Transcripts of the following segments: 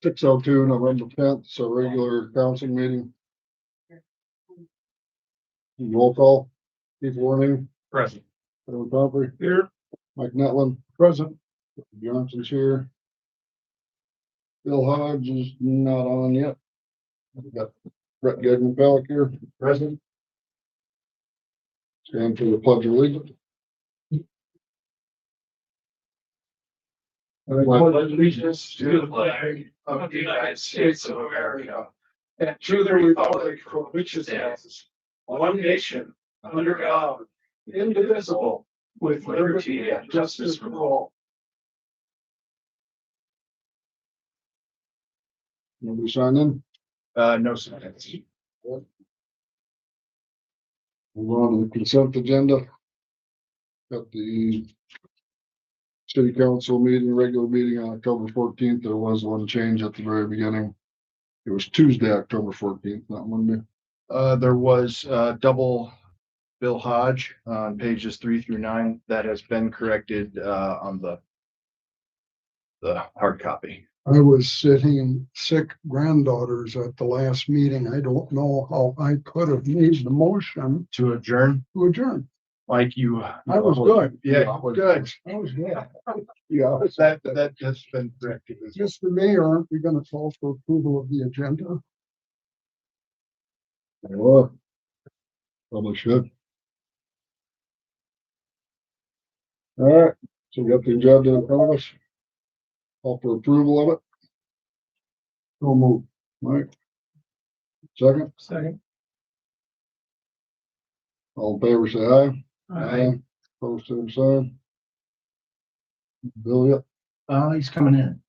6:02, November 10th, so regular council meeting. Roll call, Keith Warning, Present. Bill Coffey, Here. Mike Netlin, present. Johnson's here. Bill Hodge is not on yet. We got Brett Gagnon Pellick here, present. Stand for the pledge of allegiance. I pledge allegiance to the flag of the United States of America and to the republic for which it stands, one nation, under God, indivisible, with liberty and justice for all. Nobody sign in? No, sir. Move on to the consent agenda. Got the city council meeting, regular meeting on October 14th. There was one change at the very beginning. It was Tuesday, October 14th, not Monday. There was double Bill Hodge on pages 3 through 9. That has been corrected on the hard copy. I was sitting sick granddaughters at the last meeting. I don't know how I could have made the motion To adjourn, to adjourn. Mike, you. I was good. Yeah, good. I was good. Yeah. That has been corrected. Mr. Mayor, aren't we gonna call for approval of the agenda? Well, probably should. All right, so we got the agenda in front of us. Call for approval of it. So move, Mike. Second, Second. all in favor, say aye. Aye. Post same sign. Bill, yep. He's coming in.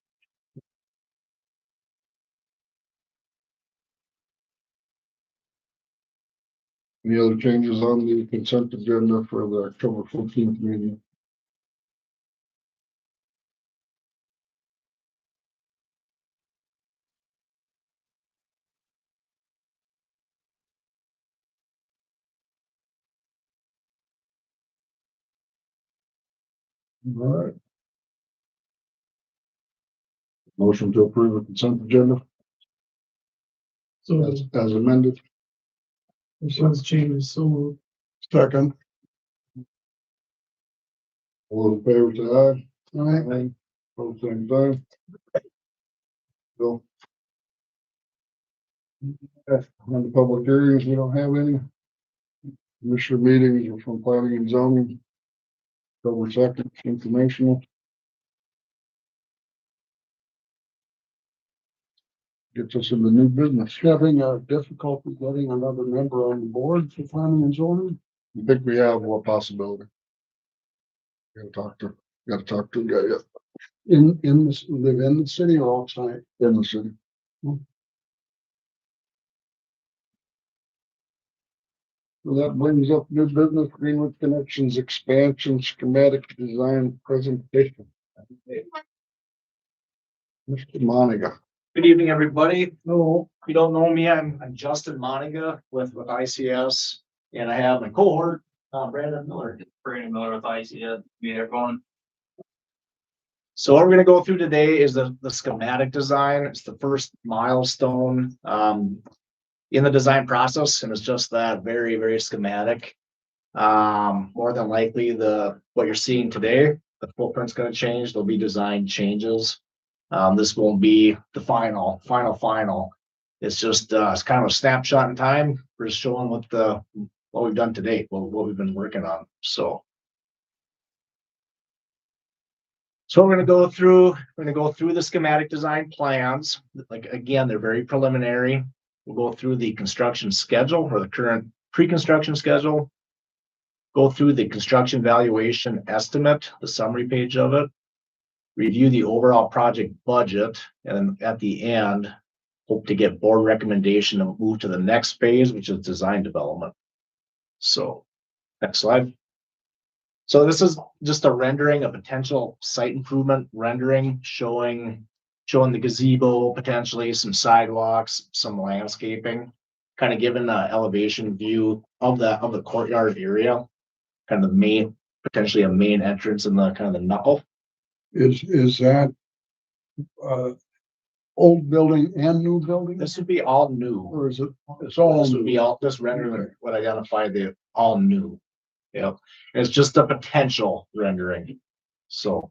Any other changes on the consent agenda for the October 14th meeting? All right. Motion to approve the consent agenda So as amended. this one's changes, so. Second. All in favor, say aye. All right, Aye. Post same sign. Bill. Okay, on the public hearings, we don't have any. Commissioner meetings are from planning and zoning. October 2nd, informational. Gets us into new business. having a difficulty getting another member on the board for planning and zoning. I think we have what possibility. Gotta talk to the guy yet In this, live in the city or outside? in the city. So that brings up new business, Greenwood Connections expansion schematic design presentation. Mr. Monica. Good evening, everybody. No. If you don't know me, I'm Justin Moniga with ICS, and I have my cohort, Brandon Miller. Brandon Miller with ICS, be there going. So what we're gonna go through today is the schematic design. It's the first milestone in the design process, and it's just that very, very schematic. More than likely, what you're seeing today, the footprint's gonna change. There'll be design changes. This won't be the final. It's just it's kind of a snapshot in time. We're just showing what we've done to date, what we've been working on. So we're gonna go through the schematic design plans. Like, again, they're very preliminary. We'll go through the construction schedule or the current pre-construction schedule. Go through the construction valuation estimate, the summary page of it. Review the overall project budget, and then at the end, hope to get board recommendation to move to the next phase, which is design development. So, next slide. So this is just a rendering, a potential site improvement rendering, showing the gazebo, potentially some sidewalks, some landscaping, kind of giving an elevation view of the courtyard area, kind of the main, potentially a main entrance in the kind of the knuckle. Is that, old building and new building? This would be all new. Or is it, it's all This would be new? all, this rendering would identify the all new. Yep, it's just a potential rendering, so.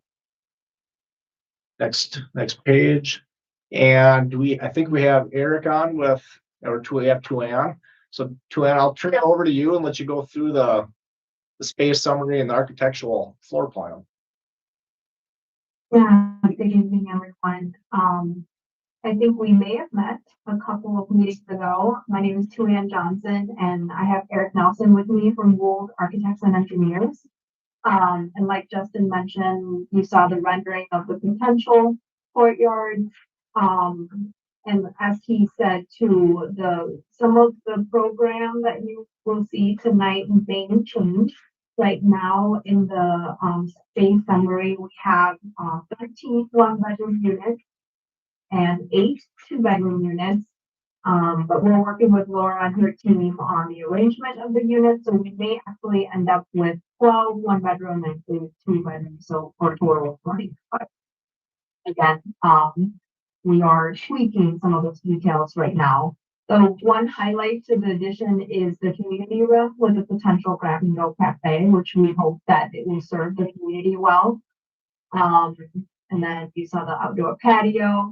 Next page, and I think we have Eric on with, or we have Tuan. So Tuan, I'll turn it over to you and let you go through the space summary and the architectural floor plan. Yeah, good evening, everyone. I think we may have met a couple of meetings ago. My name is Tuan Johnson, and I have Eric Nelson with me from Wold Architects and Engineers. And like Justin mentioned, you saw the rendering of the potential courtyard. And as he said too, some of the program that you will see tonight may change. Right now in the space summary, we have 13 one-bedroom units and 8 two-bedroom units. But we're working with Laura and her team on the arrangement of the units, so we may actually end up with 12 one-bedroom and 2 two-bedrooms, so for a total of 20. But again, we are tweaking some of those details right now. So one highlight to the addition is the community room with a potential grab and go cafe, which we hope that it will serve the community well. And then you saw the outdoor patio.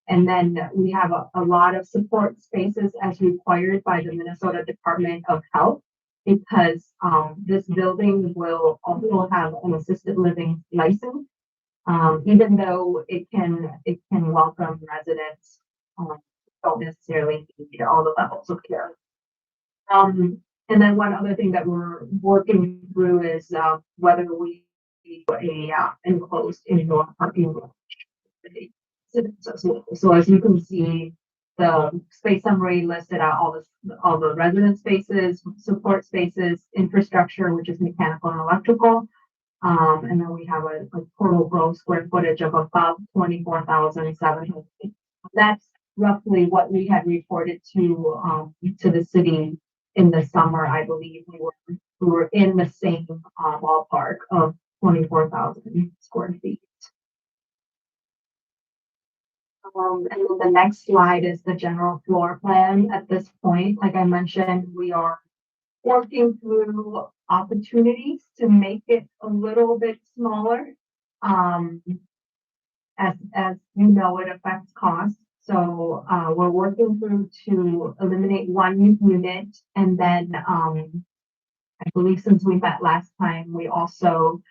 And then we have a lot of support spaces as required by the Minnesota Department of Health, because this building will also have an assisted living license, even though it can welcome residents. Don't necessarily need all the levels of care. And then one other thing that we're working through is whether we need a enclosed indoor parking lot. So as you can see, the space summary listed out all the resident spaces, support spaces, infrastructure, which is mechanical and electrical. And then we have a total gross square footage of about 24,700. That's roughly what we had reported to the city in the summer. I believe we were in the same ballpark of 24,000 square feet. And then the next slide is the general floor plan. At this point, like I mentioned, we are working through opportunities to make it a little bit smaller. As you know, it affects cost. So we're working through to eliminate one unit. And then I believe since we met last time, we also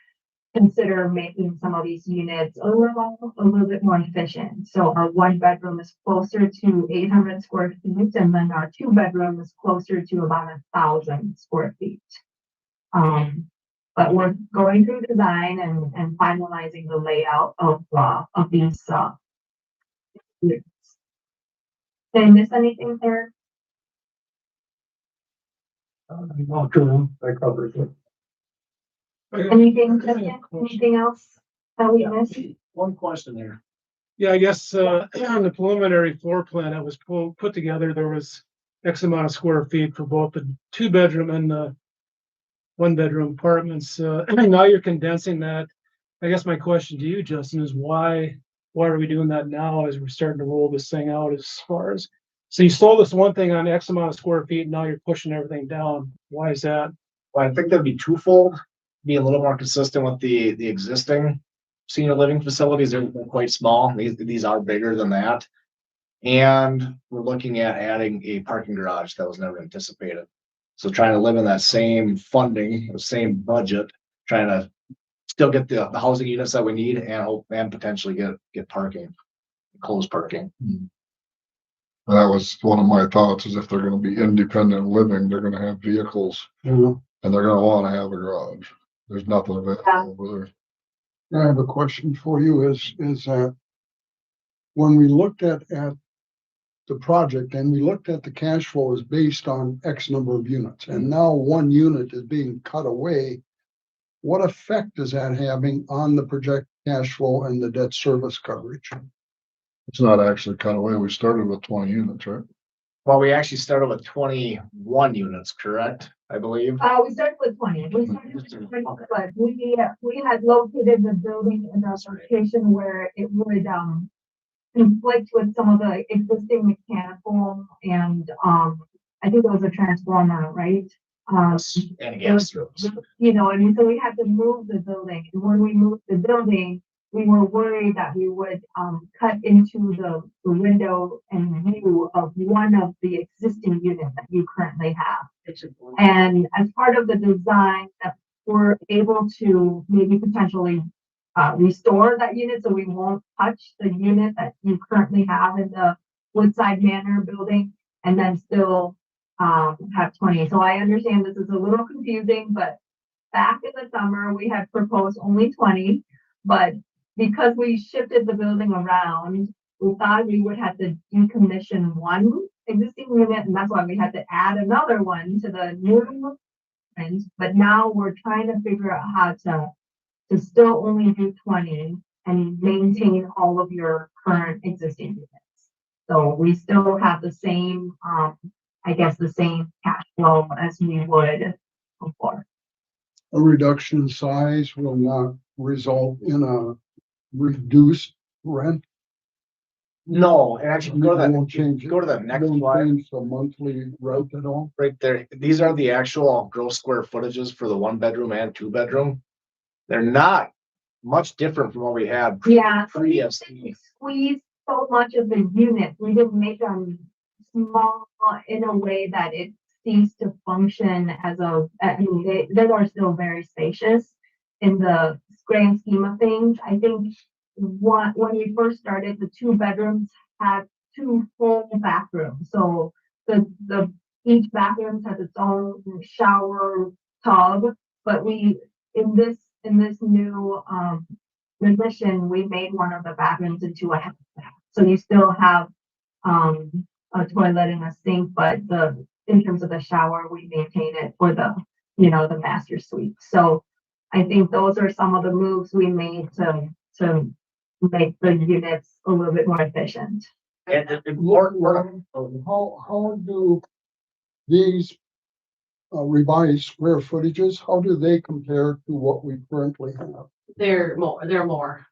consider making some of these units a little bit more efficient. So our one bedroom is closer to 800 square feet, and then our two bedroom is closer to about 1,000 square feet. But we're going through design and finalizing the layout of these units. Did I miss anything there? I covered it. Anything else that we missed? One question there. Yeah, I guess on the preliminary floor plan that was put together, there was X amount of square feet for both the two bedroom and the one bedroom apartments. Now you're condensing that. I guess my question to you, Justin, is why are we doing that now as we're starting to roll this thing out as far as, so you sold us one thing on X amount of square feet, and now you're pushing everything down. Why is that? Well, I think that'd be twofold, be a little more consistent with the existing senior living facilities. They're quite small. These are bigger than that. And we're looking at adding a parking garage that was never anticipated. So trying to live in that same funding, the same budget, trying to still get the housing units that we need and potentially get parking, closed parking. That was one of my thoughts, is if they're gonna be independent living, they're gonna have vehicles and they're gonna wanna have a garage. There's nothing available over there. I have a question for you is that when we looked at the project and we looked at the cash flow is based on X number of units, and now one unit is being cut away, what effect is that having on the projected cash flow and the debt service coverage? It's not actually cut away. We started with 20 units, right? Well, we actually started with 21 units, correct? I believe. We started with 20. We started with 20, but we had located the building in a location where it would conflict with some of the existing mechanical and, I think it was a transformer, right? And a gas service. You know, and so we had to move the building. And when we moved the building, we were worried that we would, cut into the window and view of one of the existing units that you currently have. And as part of the design, that we're able to maybe potentially restore that unit, so we won't touch the unit that you currently have in the Woodside Manor building, and then still have 20. So I understand this is a little confusing, but back in the summer, we had proposed only 20, but because we shifted the building around, we thought we would have to decommission one existing unit, and that's why we had to add another one to the new. But now we're trying to figure out how to still only do 20 and maintain all of your current existing units. So we still have the same, I guess, the same cash flow as we would before. A reduction in size will not result in a reduced rent. No, and actually go to It won't that, change it. go to the next Won't slide. change the monthly rent at all. Right there. These are the actual gross square footages for the 1 bedroom and 2 bedroom. They're not much different from what we had. Yeah, so we Yes. didn't squeeze so much of the unit. We didn't make them small in a way that it ceased to function as I mean, they are still very spacious in the grand scheme of things. I think when we first started, the 2 bedrooms had 2 full bathrooms. So the each bathroom has its own shower tub, but in this new rendition, we made one of the bathrooms into a half bath. So you still have a toilet and a sink, but in terms of the shower, we maintain it for the master suite. So I think those are some of the moves we made to make the units a little bit more efficient. And How do these revised square footages, how do they compare to what we currently have? They're more.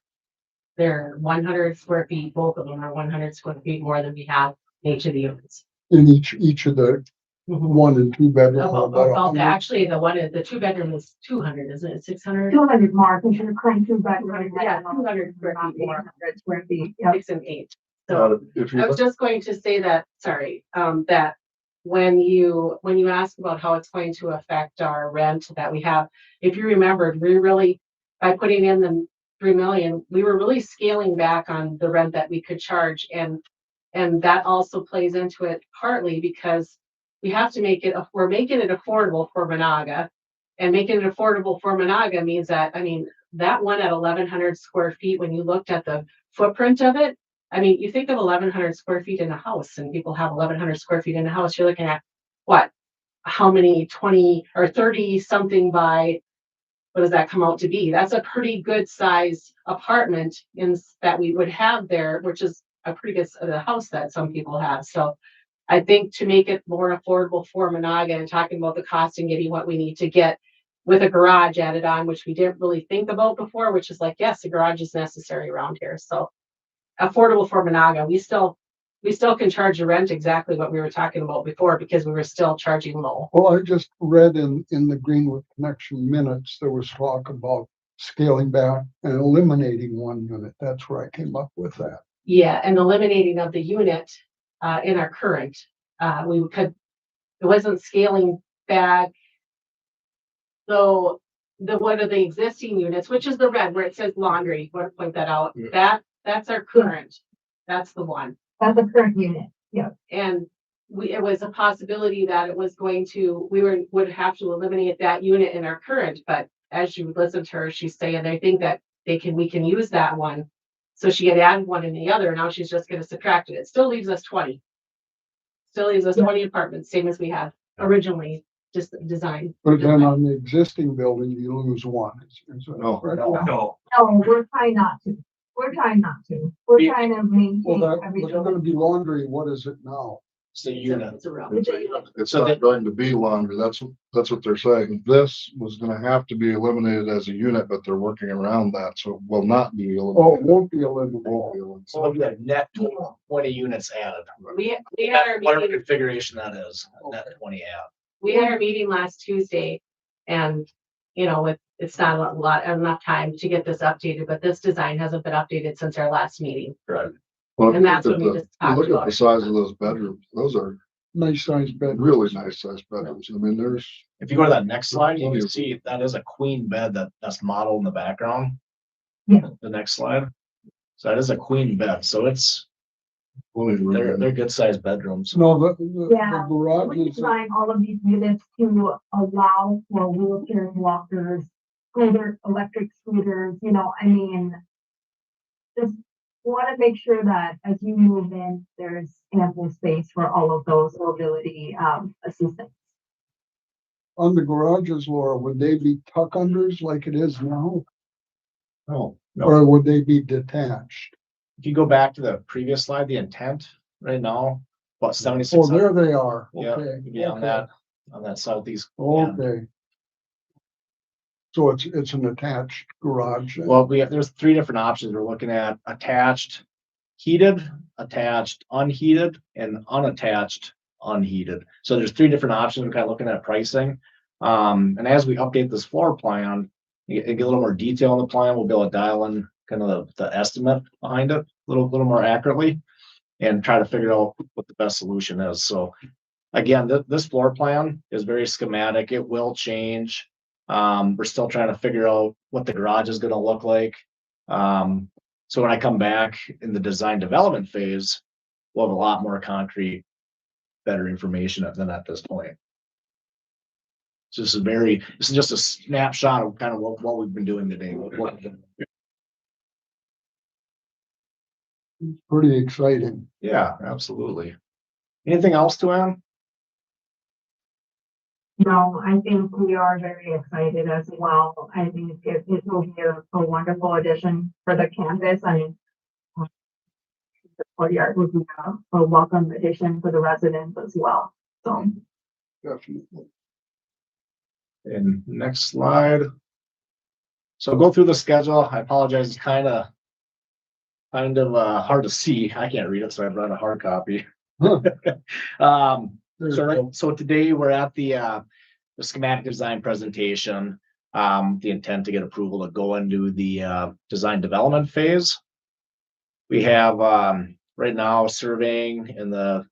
They're 100 square feet, both of them are 100 square feet more than we have in each of the units. In each of the Mhm. 1 and 2 bedroom? Actually, the 2 bedroom is 200, isn't it? 600? 200 more, because you're current 2 bedroom. Yeah, 200 square feet more. 100 square feet, yeah. 6 and 8. So If you I was just going to say that, sorry, that when you ask about how it's going to affect our rent that we have, if you remembered, we really, by putting in the 3 million, we were really scaling back on the rent that we could charge. And that also plays into it partly because we have to we're making it affordable for Monaga. And making it affordable for Monaga means that, I mean, that one at 1,100 square feet, when you looked at the footprint of it, I mean, you think of 1,100 square feet in a house and people have 1,100 square feet in a house, you're looking at what? How many 20 or 30 something by, what does that come out to be? That's a pretty good size apartment that we would have there, which is a pretty good house that some people have. So I think to make it more affordable for Monaga and talking about the cost and getting what we need to get with a garage added on, which we didn't really think about before, which is like, yes, a garage is necessary around here. So affordable for Monaga. We still can charge the rent exactly what we were talking about before because we were still charging low. Well, I just read in the Greenwood Connection minutes, there was talk about scaling back and eliminating 1 unit. That's where I came up with that. Yeah, and eliminating of the unit in our current, it wasn't scaling back. So one of the existing units, which is the red where it says laundry, want to point that out. Yeah. That's our current. That's the one. That's the current unit, yeah. And it was a possibility that it was would have to eliminate that unit in our current, but as you listen to her, she's saying they think that we can use that one. So she had added one in the other, now she's just gonna subtract it. It still leaves us 20. Still leaves us 20 apartments, same as we had originally just designed. But then on the existing building, you lose 1. Is that No. correct? No, No, we're trying not to. We're trying to Well, maintain that, everything. it's gonna be laundry. What is it now? It's a unit. It's a real. It's So not going to be longer. That's what they're saying. This was gonna have to be eliminated as a unit, but they're working around that, so it will not be Oh, it eliminated. won't be eliminated. Won't be eliminated. So we have net 20 units added. We had our Whatever meeting, configuration that is, net 20 add. we had our meeting last Tuesday and, you know, it's not a lot, enough time to get this updated, but this design hasn't been updated since our last meeting. Right. Well, if And you that's look what we at the- just you talked look at about. the size of those bedrooms. Those are Nice sized bed. really nice sized bedrooms. I mean, there's, If you go to that next slide, you can see that is a queen bed that's modeled in the background. Yeah. The next slide. So that is a queen bed. So it's, plenty of room they're in. good sized bedrooms. No, the Yeah. garage We is, designed all of these units to allow for wheelchairs, walkers, scooter, electric scooters, you know, I mean. Just want to make sure that as you move in, there's ample space for all of those mobility, assistance. on the garages, Laura, would they be tuck unders like it is now? No, no. Or would they be detached? If you go back to the previous slide, the intent right now, about Oh, 76. there they are. Yeah, Okay. yeah, on that southeast. end. Okay. So it's an attached garage. then? Well, there's three different options. We're looking at attached, heated, attached, unheated, and unattached, unheated. So there's three different options. We're kind of looking at pricing. And as we update this floor plan, you get a little more detail in the plan, we'll be able to dial in kind of the estimate behind it a little more accurately and try to figure out what the best solution is. So again, this floor plan is very schematic. It will change. We're still trying to figure out what the garage is gonna look like. So when I come back in the design development phase, we'll have a lot more concrete, better information than at this point. So this is just a snapshot of kind of what we've been doing today. Pretty exciting. Yeah, absolutely. Anything else to add? No, I think we are very excited as well. I think it will be a wonderful addition for the campus. I mean, the courtyard would be a welcome addition for the residents as well. So. Definitely. And next slide. So go through the schedule. I apologize, it's kind of hard to see. I can't read it, so I brought a hard copy. So today we're at the schematic design presentation. The intent to get approval to go into the design development phase. We have right now surveying, and the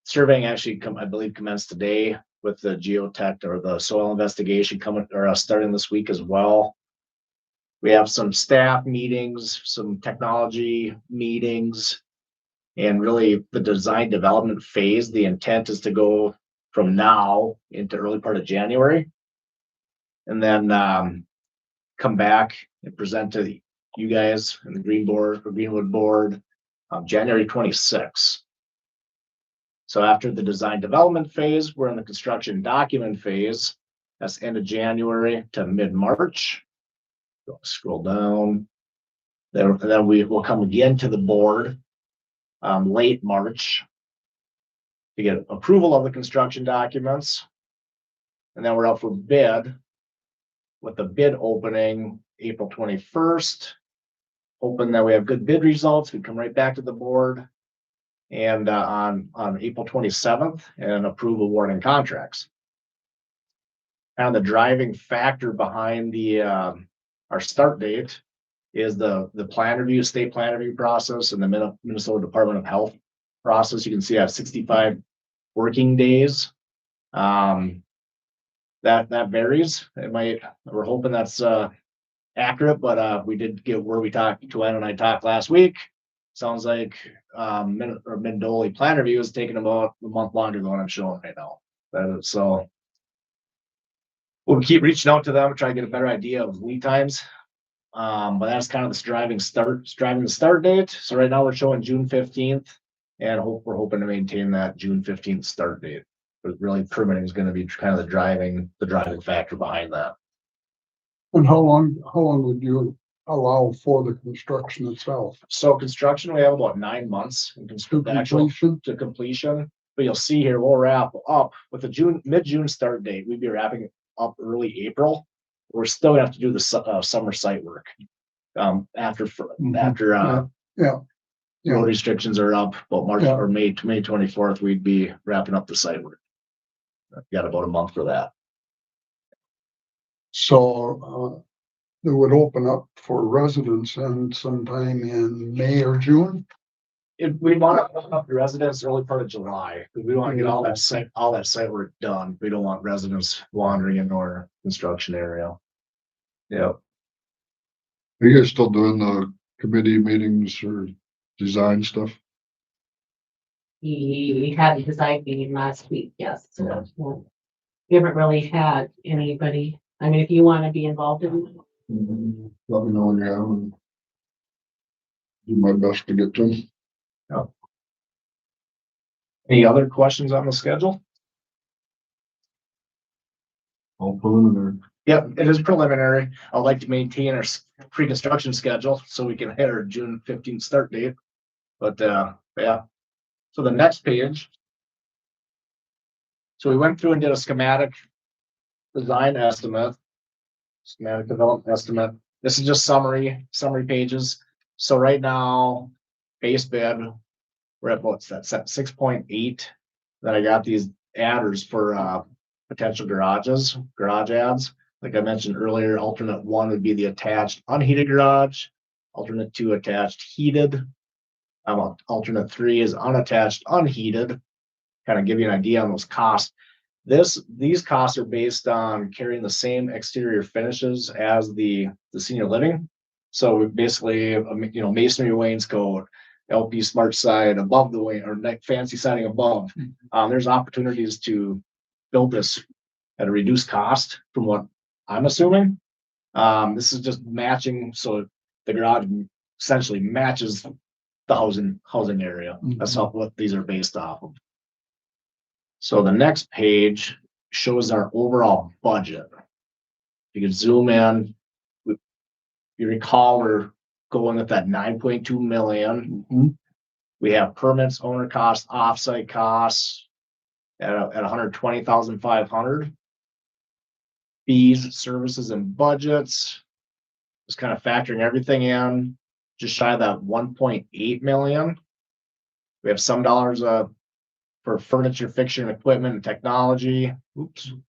surveying actually I believe commenced today with the geotech or the soil investigation starting this week as well. We have some staff meetings, some technology meetings, and really the design development phase. The intent is to go from now into early part of January, and then come back and present to you guys and the Greenwood board January 26th. So after the design development phase, we're in the construction document phase. That's end of January to mid-March. Scroll down. Then we will come again to the board late March to get approval of the construction documents. And then we're out for bid with the bid opening April 21st. Hoping that we have good bid results. We come right back to the board and on April 27th and approve awarding contracts. And the driving factor behind our start date is the plan review, state plan review process, and the Minnesota Department of Health process. You can see I have 65 working days. That varies. We're hoping that's accurate, but we did get where Joanne and I talked last week. Sounds like Mid-Dole plan review is taking about a month longer than what I'm showing right now. So we'll keep reaching out to them, try to get a better idea of lead times. But that's kind of driving the start date. So right now we're showing June 15th, and we're hoping to maintain that June 15th start date. But really permitting is going to be kind of the driving factor behind that. And how long would you allow for the construction itself? So construction, we have about 9 months in To actual completion? to completion. But you'll see here, we'll wrap up with a mid-June start date. We'd be wrapping up early April. We're still gonna have to do the summer site work. After Yeah. road restrictions are up, about March Yeah. or May 24th, we'd be wrapping up the site work. Got about a month for that. So, it would open up for residents and sometime in May or June. If we want to open up the residents early part of July, because we want to get all that site work done. We don't want residents wandering into our construction area. Yeah. Are you guys still doing the committee meetings or design stuff? We had a design meeting last week, yes. So, we haven't really had anybody, I mean, if you want to be involved in it, Let me know when you have and do my best to get to them. Any other questions on the schedule? All preliminary. Yep, it is preliminary. I'd like to maintain our pre-construction schedule so we can hit our June 15th start date. But, yeah. So the next page. So we went through and did a schematic design estimate. Schematic development estimate. This is just summary pages. So right now, base bid, we're at what's that, 6.8. Then I got these adders for potential garage adds. Like I mentioned earlier, alternate 1 would be the attached unheated garage. Alternate 2 attached heated. Alternate 3 is unattached unheated. Kind of give you an idea on those costs. These costs are based on carrying the same exterior finishes as the senior living. So we basically, masonry wainscot, LP smart side above the wing, or fancy siding above. There's opportunities to build this at a reduced cost from what I'm assuming. This is just matching, so the garage essentially matches the housing area. That's what these are based off of. So the next page shows our overall budget. You can zoom in. You recall we're going with that 9.2 million. We have permits, owner costs, offsite costs at 120,500. Fees, services, and budgets. Just kind of factoring everything in, just shy of that 1.8 million. We have some dollars for furniture, fixture, and equipment and technology. Oops. And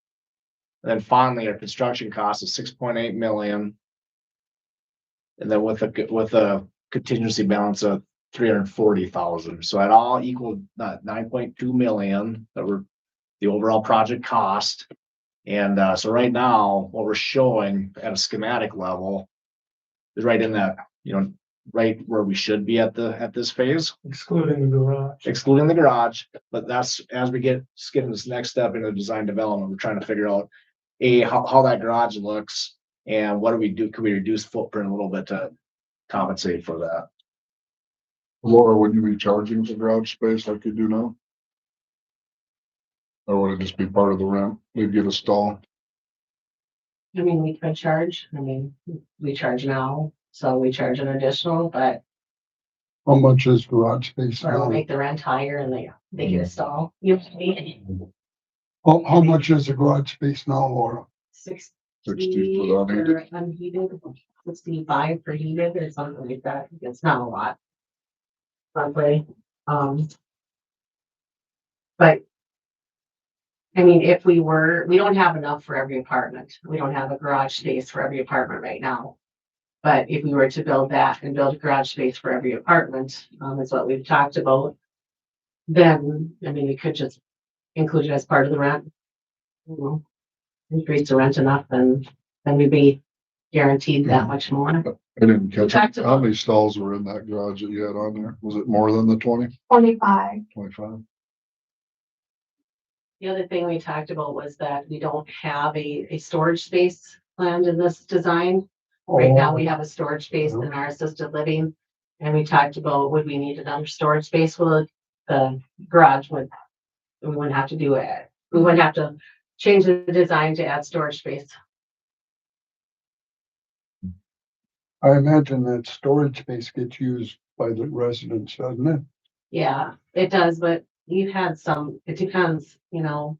then finally, our construction cost is 6.8 million. And then with a contingency balance of 340,000. So it all equaled 9.2 million that were the overall project cost. And so right now, what we're showing at a schematic level is right in that, right where we should be at this phase. excluding the garage. Excluding the garage, but that's as we get skipping this next step into design development, we're trying to figure out how that garage looks and what do we do? Could we reduce footprint a little bit to compensate for that? Laura, would you be charging for garage space like you do now? Or would it just be part of the rent? We'd get a stall. I mean, we could charge, we charge now, so we charge an additional, but How much is garage space or we'll now? make the rent higher and they get a stall. You How much is the garage space now, Laura? 60 60 for the unheated. for unheated, 65 for heated or something like that. It's not a lot. Monthly, but I mean, if we don't have enough for every apartment. We don't have a garage space for every apartment right now. But if we were to build that and build a garage space for every apartment, is what we've talked about. Then, we could just include it as part of the rent. Increase the rent enough, then we'd be guaranteed that much more. I didn't catch talked it. How about- many stalls were in that garage that you had on there? Was it more than the 20, 25. 25? The other thing we talked about was that we don't have a storage space planned in this design. Right now, we have a storage space in our assisted living. And we talked about, would we need another storage space? Well, the garage we wouldn't have to do it. We wouldn't have to change the design to add storage space. I imagine that storage space gets used by the residents, doesn't it? Yeah, it does, but we've had some, it depends, you know.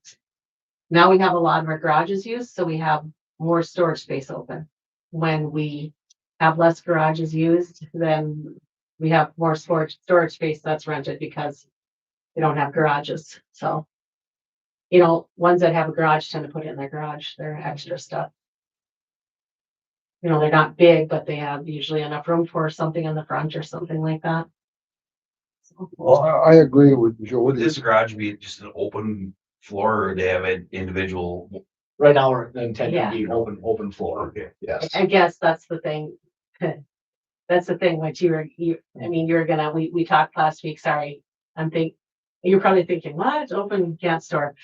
Now we have a lot of our garages used, so we have more storage space open. When we have less garages used, then we have more storage space that's rented because we don't have garages, so. You know, ones that have a garage tend to put it in their garage, their extra stuff. You know, they're not big, but they have usually enough room for something in the front or something like that. So, Well, I agree with Would Jody. this garage be just an open floor or they have an individual? Right now, we're intending Yeah. to be open floor. Okay. Yes. I guess that's the thing. That's the thing, what I mean, you're gonna, we talked last week, sorry. You're probably thinking, what, open cat store?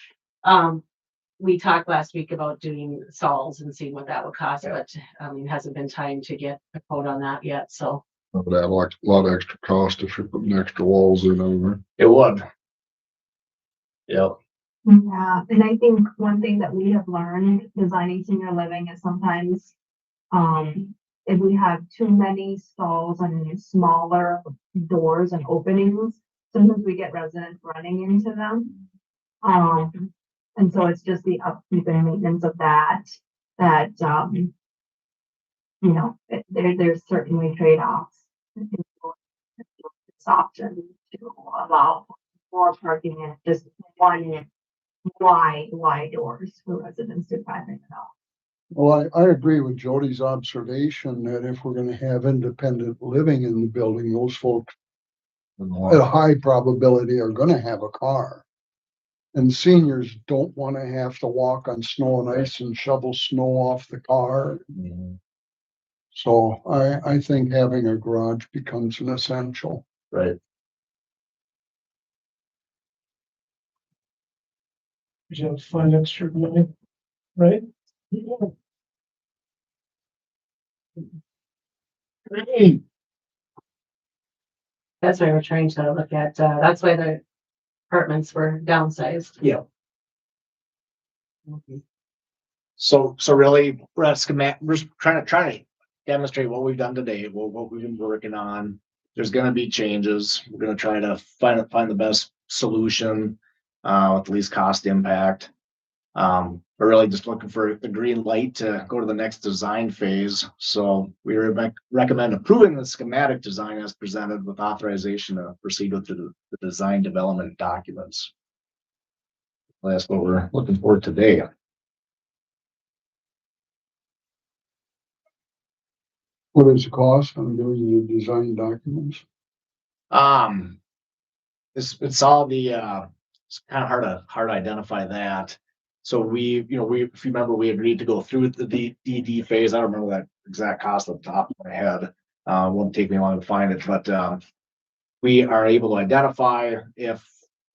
We talked last week about doing stalls and seeing what that would cost, but, hasn't been time to get a quote on that yet, so. That would add like a lot of extra cost if you're putting extra walls in over. It would. Yep. Yeah, and I think one thing that we have learned designing senior living is sometimes, if we have too many stalls and smaller doors and openings, sometimes we get residents running into them. And so it's just the upkeep and maintenance of that, you know, there's certainly trade-offs. It's often to allow more parking and just one wide doors for residents to drive in and out. Well, I agree with Jody's observation that if we're gonna have independent living in the building, those folks at a high probability are gonna have a car. And seniors don't wanna have to walk on snow and ice and shovel snow off the car. So I think having a garage becomes an essential. Right. You have to find extra money, right? That's why we're trying to look at, that's why the apartments were downsized. Yeah. So really, we're at we're just trying to demonstrate what we've done today, what we've been working on. There's gonna be changes. We're gonna try to find the best solution, with the least cost impact. We're really just looking for the green light to go to the next design phase. So we recommend approving the schematic design as presented with authorization to proceed with the design development documents. That's what we're looking for today. What is the cost on doing the design documents? It's all the, it's kind of hard to identify that. So if you remember, we agreed to go through the DD phase. I don't remember that exact cost off the top of my head. It won't take me long to find it, but, we are able to identify if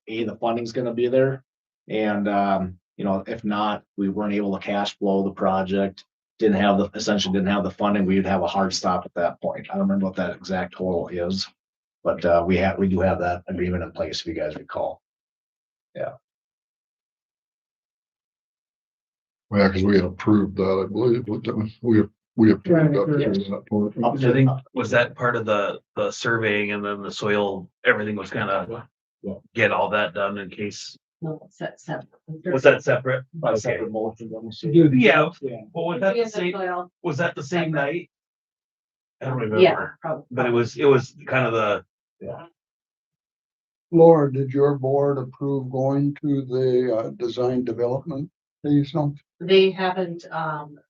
the funding's gonna be there. And, if not, we weren't able to cash flow the project, essentially didn't have the funding, we would have a hard stop at that point. I don't remember what that exact total is. But we do have that agreement in place, if you guys recall. Yeah, cause we had approved that, I believe, we approved up to that point. I think, was that part of the surveying and then the soil, everything was kind of get all that done in case, No, it's separate. was that separate? By Okay. separate motion, let me see. Yeah, well, was that the It's in same, soil. was that the same night? I don't remember. Yeah, probably. But it was kind of the, Laura, did your board approve going to the design development phase? No? They haven't,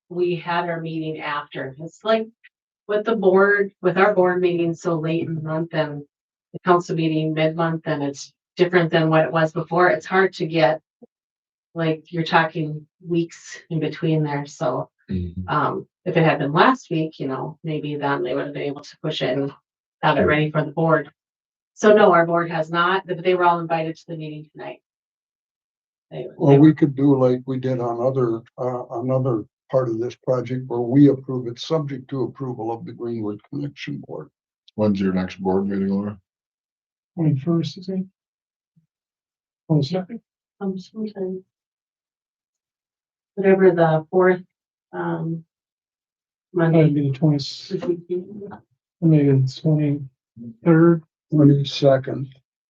we had our meeting after. It's like with our board meeting so late in the month and the council meeting mid-month, and it's different than what it was before. It's hard to get, like, you're talking weeks in between there. So, if it had been last week, maybe then they would have been able to push it and have it ready for the board. So no, our board has not, but they were all invited to the meeting tonight. Well, we could do like we did on another part of this project where we approve it subject to approval of the Greenwood Connection Board. When's your next board meeting, Laura? 21st, is it? 22nd? Sometime. Whatever the fourth, Might Monday. be the 20th, maybe the 23rd. 22nd.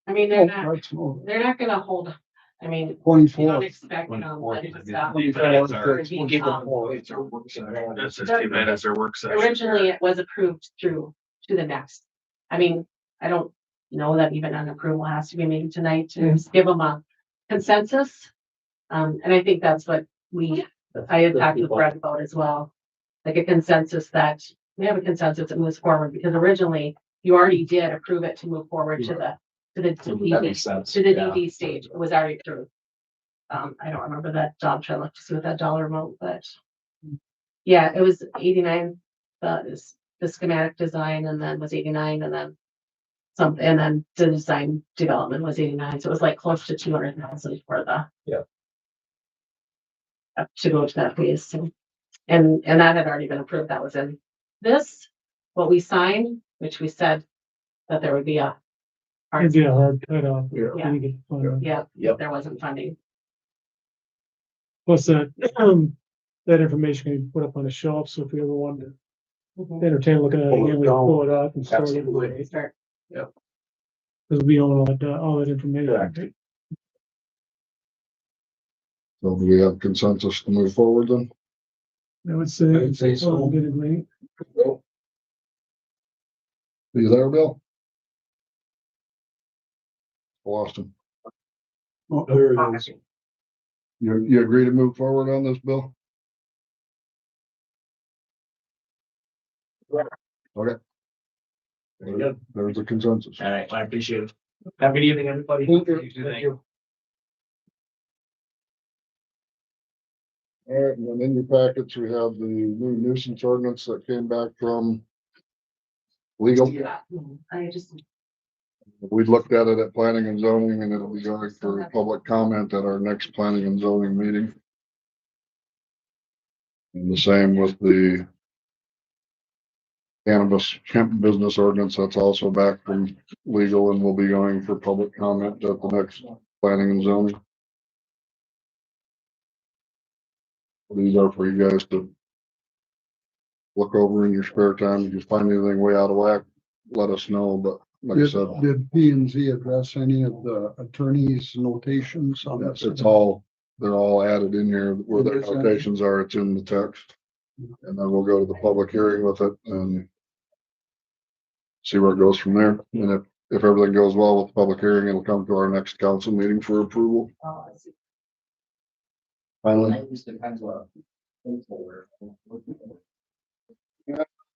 I mean, Oh, they're not gonna hold, I mean, you don't 24th. expect, When them to stop. We'll give them That's just 2 minutes or work session. Originally, it was approved through to the next. I mean, I don't know that even an approval has to be made tonight to give them a consensus. And I think that's what I had talked with Brett about as well. Like a consensus that, we have a consensus that moves forward, because originally you already did approve it to move forward to the That makes sense. to the Yeah. DD stage. It was already approved. I don't remember that job, trying to look to see what that dollar amount, but yeah, it was 89, the schematic design, and then was 89, and then something, and then the design development was 89, so it was like close to 200,000 for the. Yeah. To go to that phase, so, and that had already been approved, that was in this, what we signed, which we said that there would be a. It'd be a hard cutoff. Yeah. Yeah. You get funding. Yeah, Yep. there wasn't funding. Plus that, that information can be put up on the shelf, so if you ever wanted to entertain looking at it, again, we can pull it up and start it. Absolutely. Start. Because we own all that information. Correct. So do we have consensus to move forward then? I would say. I'd say so. Good agree. Are you there, Bill? Lost him. Oh, there it is. You agree to move forward on this, Bill? Okay. Very good. There's a consensus. All right, I appreciate it. Have a good evening, everybody. Thank you. Thank you. All right, and then in your packets, we have the new nuisance ordinance that came back from legal. I just, We looked at it at planning and zoning, and it'll be going for public comment at our next planning and zoning meeting. And the same with the cannabis hemp business ordinance, that's also back from legal and will be going for public comment at the next planning and zoning. These are for you guys to look over in your spare time. If you find anything way out of whack, let us know, but like I said, Did P and Z address any of the attorney's notations on this? they're all added in here where the notations are, it's in the text. And then we'll go to the public hearing with it and see where it goes from there. And if everything goes well with the public hearing, it'll come to our next council meeting for approval. Finally.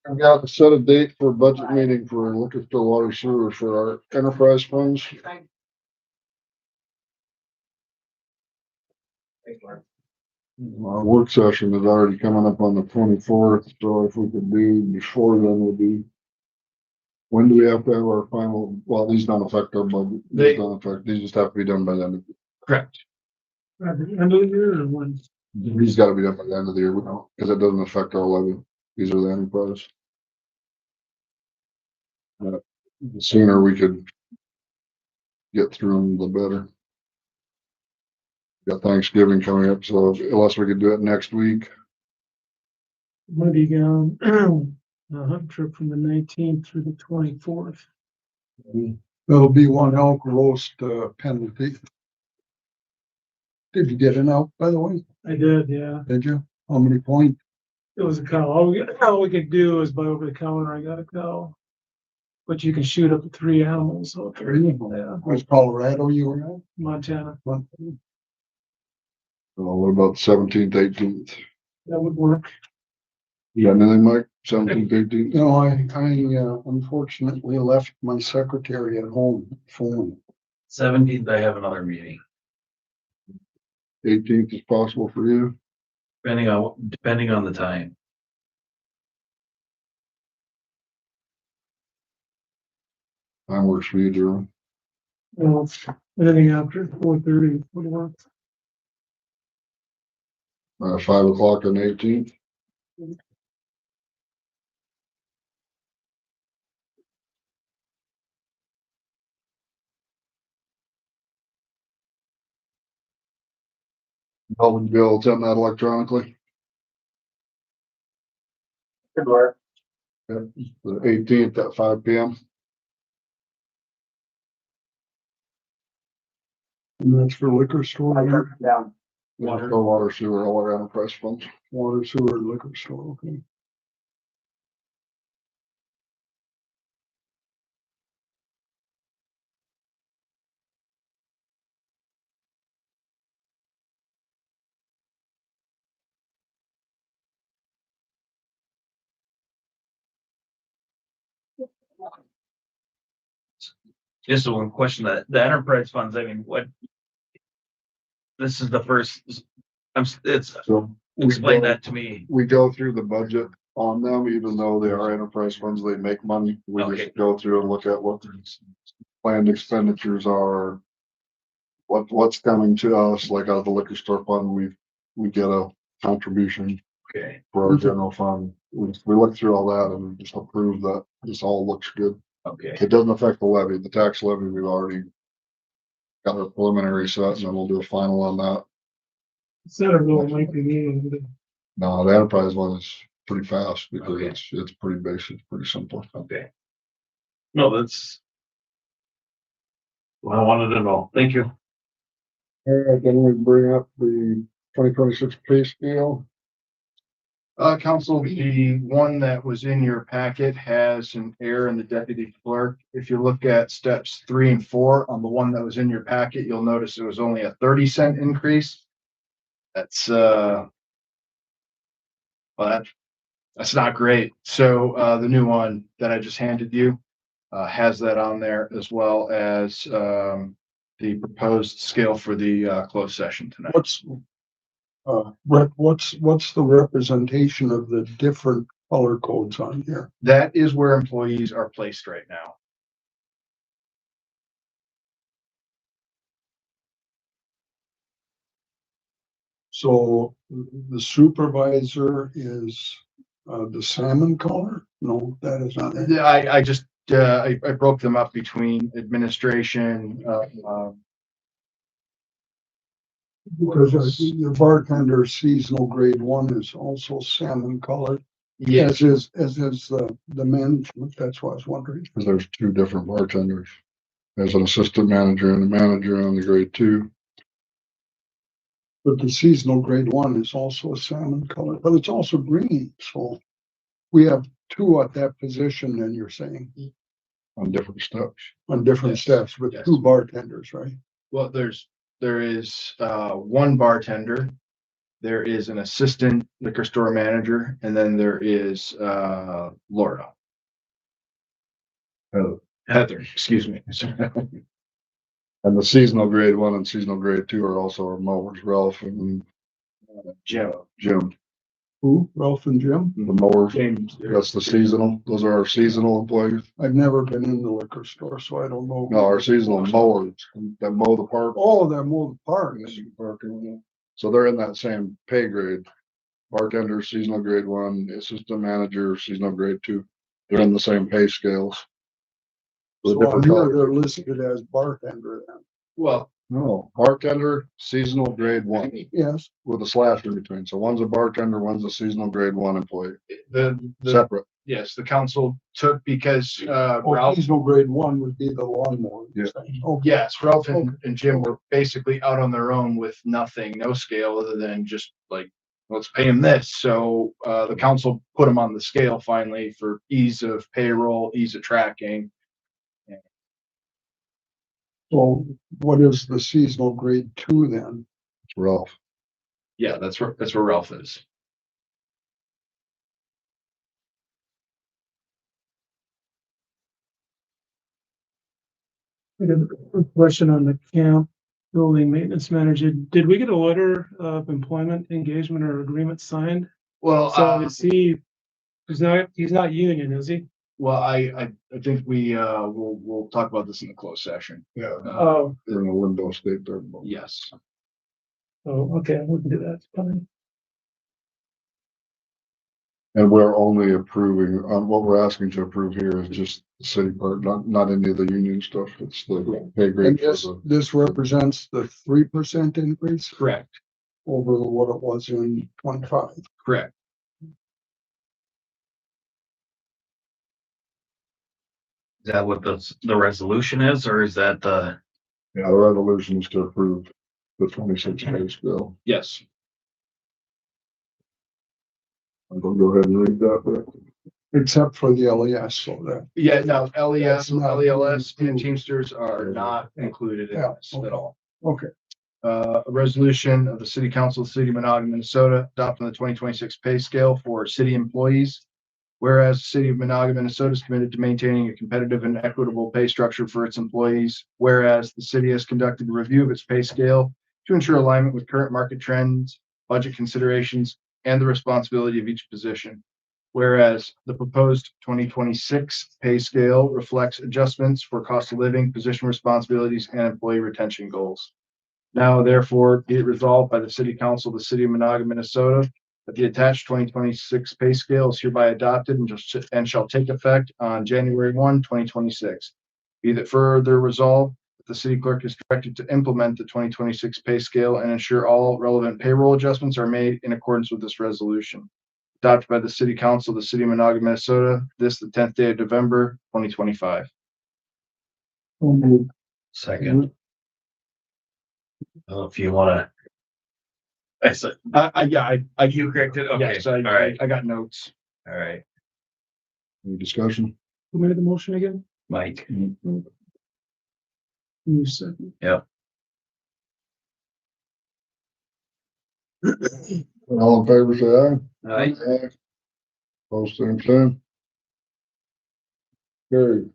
I've got to set a date for budget meeting for liquor, still water, sewer for our enterprise funds. Our work session is already coming up on the 24th, so if we could do before then would be. When do we have to have our final, well, these don't affect our budget, these don't affect, these just have to be done by the end of. Correct. At the end of the year or when? These gotta be done by the end of the year, because it doesn't affect our levy, these are the enterprise. The sooner we could get through them, the better. Got Thanksgiving coming up, so unless we could do it next week. Might be gone, a hunt trip from the 19th through the 24th. There'll be one elk roast penalty. Did you get an elk, by the way? I did, yeah. Did you? How many points? It was a cow. All we could do is buy over the counter. I got a cow. But you can shoot up to 3 animals. So yeah, Was Colorado you were at? Montana. What about 17th, 18th? That would work. You got anything, Mike? 17th, 18th? No, I unfortunately left my secretary at home phone. 17th, I have another meeting, 18th is possible for you? depending on the time. Time works for you, Jerome. Well, anything after 4:30 would work. 5 o'clock on the 18th. How would you be able to attend that electronically? Good work. The 18th at 5 p.m. And that's for liquor store, Down. Water sewer, all our enterprise funds. water, sewer, liquor store, okay. Just one question, that the enterprise funds, I mean, what? This is the first, it's, So. we explain go- that to me. We go through the budget on them, even though they are enterprise funds, they make money. We Okay. just go through and look at what the planned expenditures are. What's coming to us, like out of the liquor store fund, we get a contribution Okay. for our general fund. We look through all that and just approve that this all looks good. Okay. It doesn't affect the levy, the tax levy, we've already got our preliminary set, and then we'll do a final on that. It's not a real lengthy meeting. No, the enterprise one is pretty fast because Okay. it's pretty basic, pretty simple. Okay. No, that's what I wanted to know. Thank you. All right, then we bring up the 2026 pay scale. Council, the one that was in your packet has an error in the deputy clerk. If you look at steps 3 and 4 on the one that was in your packet, you'll notice it was only a 30-cent increase. That's, well, that's not great. So, the new one that I just handed you, has that on there as well as, the proposed scale for the, closed session tonight. What's the representation of the different color codes on here? That is where employees are placed right now. So the supervisor is, the salmon color? No, that is not it. Yeah, I just, I broke them up between administration, Because your bartender seasonal grade 1 is also salmon colored, yes, as is the management. That's what I was wondering. Cause there's two different bartenders. There's an assistant manager and a manager on the grade 2. But the seasonal grade 1 is also a salmon color, but it's also green. So we have 2 at that position, and you're saying On different steps. on different Yes, steps with yes. 2 bartenders, right? well, there is, one bartender. There is an assistant liquor store manager, and then there is, Laura. Oh. Heather, excuse me. And the seasonal grade 1 and seasonal grade 2 are also our mowers, Ralph and Jim. Jim. Who? Ralph and Jim? The mowers, James. that's the seasonal, those are our seasonal employees. I've never been in the liquor store, so I don't know. No, our seasonal mowers that mow the park. Oh, they're moved parks. So they're in that same pay grade. Bartender, seasonal grade 1, assistant manager, seasonal grade 2. They're in the same pay scales. The So on different here, colors. they're listed as bartender then. Well, No, bartender, seasonal grade 1 Yes, with a slash in between. So one's a bartender, one's a seasonal grade 1 employee, the, separate. yes, the council took because, oh, Ralph, seasonal grade 1 would be the lawnmower. Yeah. Oh, yes, Ralph and Jim were basically out on their own with nothing, no scale other than just like, let's pay them this. So, the council put them on the scale finally for ease of payroll, ease of tracking. so what is the seasonal grade 2 then? It's Ralph. Yeah, that's where Ralph is. I got a question on the camp building maintenance manager. Did we get a letter of employment engagement or agreement signed? Well, So is he's not union, is he? well, I think we'll talk about this in the closed session. Yeah. Oh, They're in a limbo state there. Yes. oh, okay, we can do that. Fine. And we're only approving, what we're asking to approve here is just the city part, not any of the union stuff. It's the pay And grade. for this, the- this represents the 3% increase Correct, over what it was in 25. correct. Is that what the resolution is, or is that the, Yeah, the resolution is to approve the 26 pay bill. Yes. I'm gonna go ahead and read that, Rick. Except for the LES, so that, Yeah, no, LES, That's not LELS and included. Teamsters are not included in Yeah, this at all. okay. A resolution of the City Council of the City of Monogah, Minnesota, adopting the 2026 pay scale for city employees. Whereas the City of Monogah, Minnesota is committed to maintaining a competitive and equitable pay structure for its employees. Whereas the city has conducted a review of its pay scale to ensure alignment with current market trends, budget considerations, and the responsibility of each position. Whereas the proposed 2026 pay scale reflects adjustments for cost of living, position responsibilities, and employee retention goals. Now therefore be it resolved by the City Council of the City of Monogah, Minnesota, that the attached 2026 pay scale is hereby adopted and shall take effect on January 1, 2026. Be that further resolved, that the city clerk is directed to implement the 2026 pay scale and ensure all relevant payroll adjustments are made in accordance with this resolution. Adopted by the City Council of the City of Monogah, Minnesota, this the 10th day of November, 2025. Second. If you wanna. I said, you corrected, okay, Yes, all right, I got notes. all right, Any discussion? Who made the motion again? Mike, You said. All in favor, say aye. Aye. Post same sign. Carried.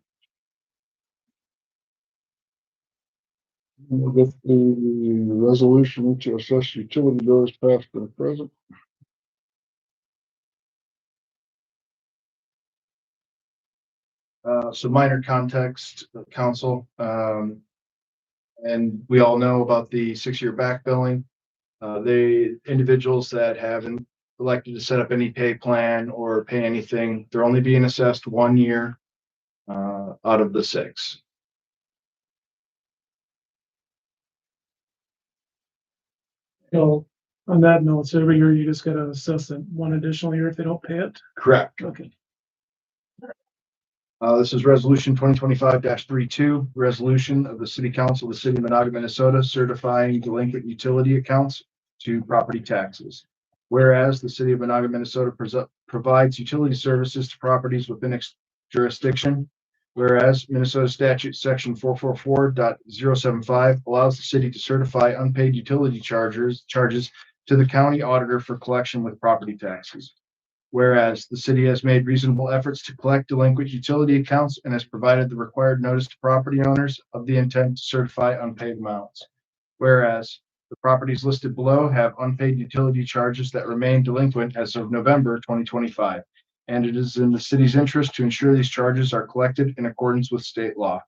We'll get the resolution to assess utility bills past and present. So minor context, council, and we all know about the 6-year back billing. The individuals that haven't elected to set up any pay plan or pay anything, they're only being assessed 1 year out of the 6. So on that note, so every year you just gotta assess it 1 additional year if they don't pay it. Correct. Okay. This is resolution 2025-32, resolution of the City Council of the City of Monogah, Minnesota, certifying delinquent utility accounts to property taxes. Whereas the City of Monogah, Minnesota provides utility services to properties within its jurisdiction. Whereas Minnesota statute section 444.075 allows the city to certify unpaid utility charges to the county auditor for collection with property taxes. Whereas the city has made reasonable efforts to collect delinquent utility accounts and has provided the required notice to property owners of the intent to certify unpaid amounts. Whereas the properties listed below have unpaid utility charges that remain delinquent as of November 2025. And it is in the city's interest to ensure these charges are collected in accordance with state law.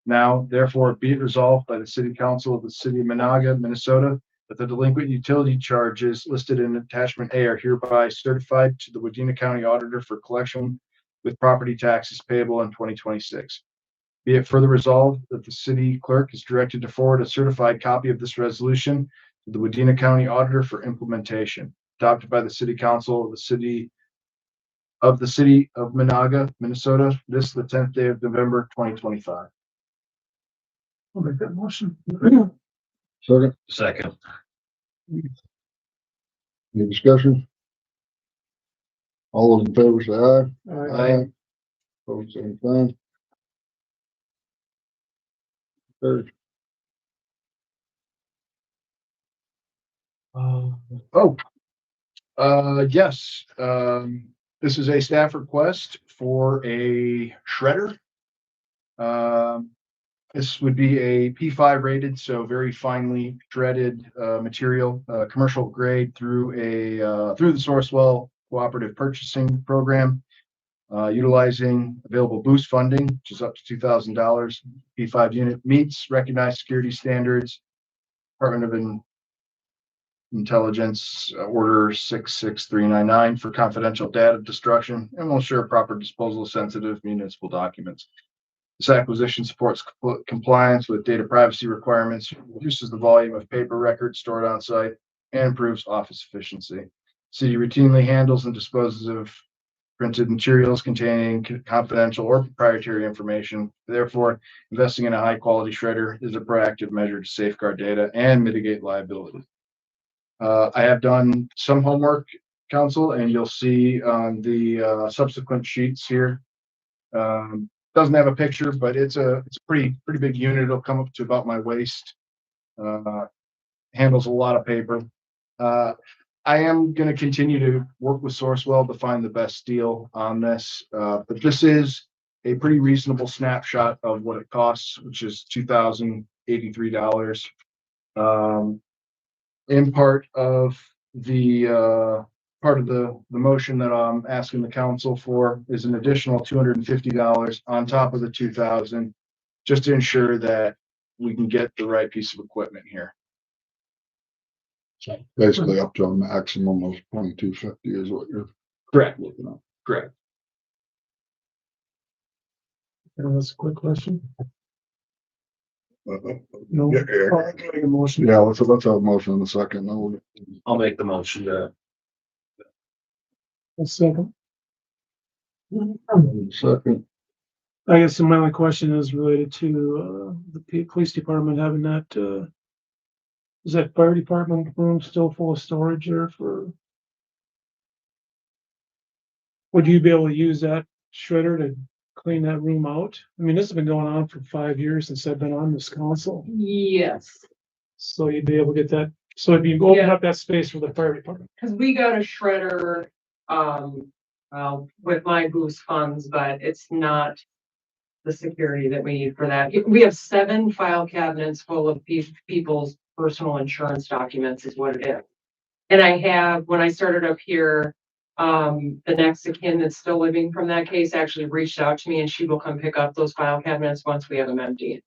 Now, therefore, be it resolved by the City Council of the City of Monogah, Minnesota, that the delinquent utility charges listed in attachment A are hereby certified to the Wadena County Auditor for collection with property taxes payable in 2026. Be it further resolved that the city clerk is directed to forward a certified copy of this resolution to the Wadena County Auditor for implementation. Adopted by the City Council of the City of Monogah, Minnesota, this the 10th day of November, 2025. I'll make that motion. Second, second, any discussion? All those in favor, say aye. Aye. Post same sign. Carried. Yes, this is a staff request for a shredder. This would be a P5 rated, so very finely shredded material, commercial grade through the Sourcewell Cooperative Purchasing Program, utilizing available boost funding, which is up to $2,000. P5 unit meets recognized security standards, Department of Intelligence Order 66399 for confidential data destruction, and will ensure proper disposal of sensitive municipal documents. This acquisition supports compliance with data privacy requirements, reduces the volume of paper records stored on site, and improves office efficiency. City routinely handles and disposes of printed materials containing confidential or proprietary information. Therefore, investing in a high quality shredder is a proactive measure to safeguard data and mitigate liability. I have done some homework, council, and you'll see on the subsequent sheets here. Doesn't have a picture, but it's a pretty big unit. It'll come up to about my waist. Handles a lot of paper. I am going to continue to work with Sourcewell to find the best deal on this, but this is a pretty reasonable snapshot of what it costs, which is $2,083. In part of the motion that I'm asking the council for is an additional $250 on top of the 2,000, just to ensure that we can get the right piece of equipment here. Basically up to a maximum of 2,250 is what you're Correct. looking at. Correct. That's a quick question. No. No. Yeah, yeah. I'll make a motion. Yeah, let's have a motion in a second. Then we'll- I'll make the motion to. A second. Second, I guess my only question is related to the police department having that. Is that fire department room still full of storage there for? Would you be able to use that shredder to clean that room out? I mean, this has been going on for 5 years since I've been on this council, Yes, so you'd be able to get that. So if you open Yeah. up that space for the fire department. because we got a shredder, with my boost funds, but it's not the security that we need for that. We have 7 file cabinets full of people's personal insurance documents is what it is. And I have, when I started up here, the next of kin that's still living from that case actually reached out to me and she will come pick up those file cabinets once we have them emptied.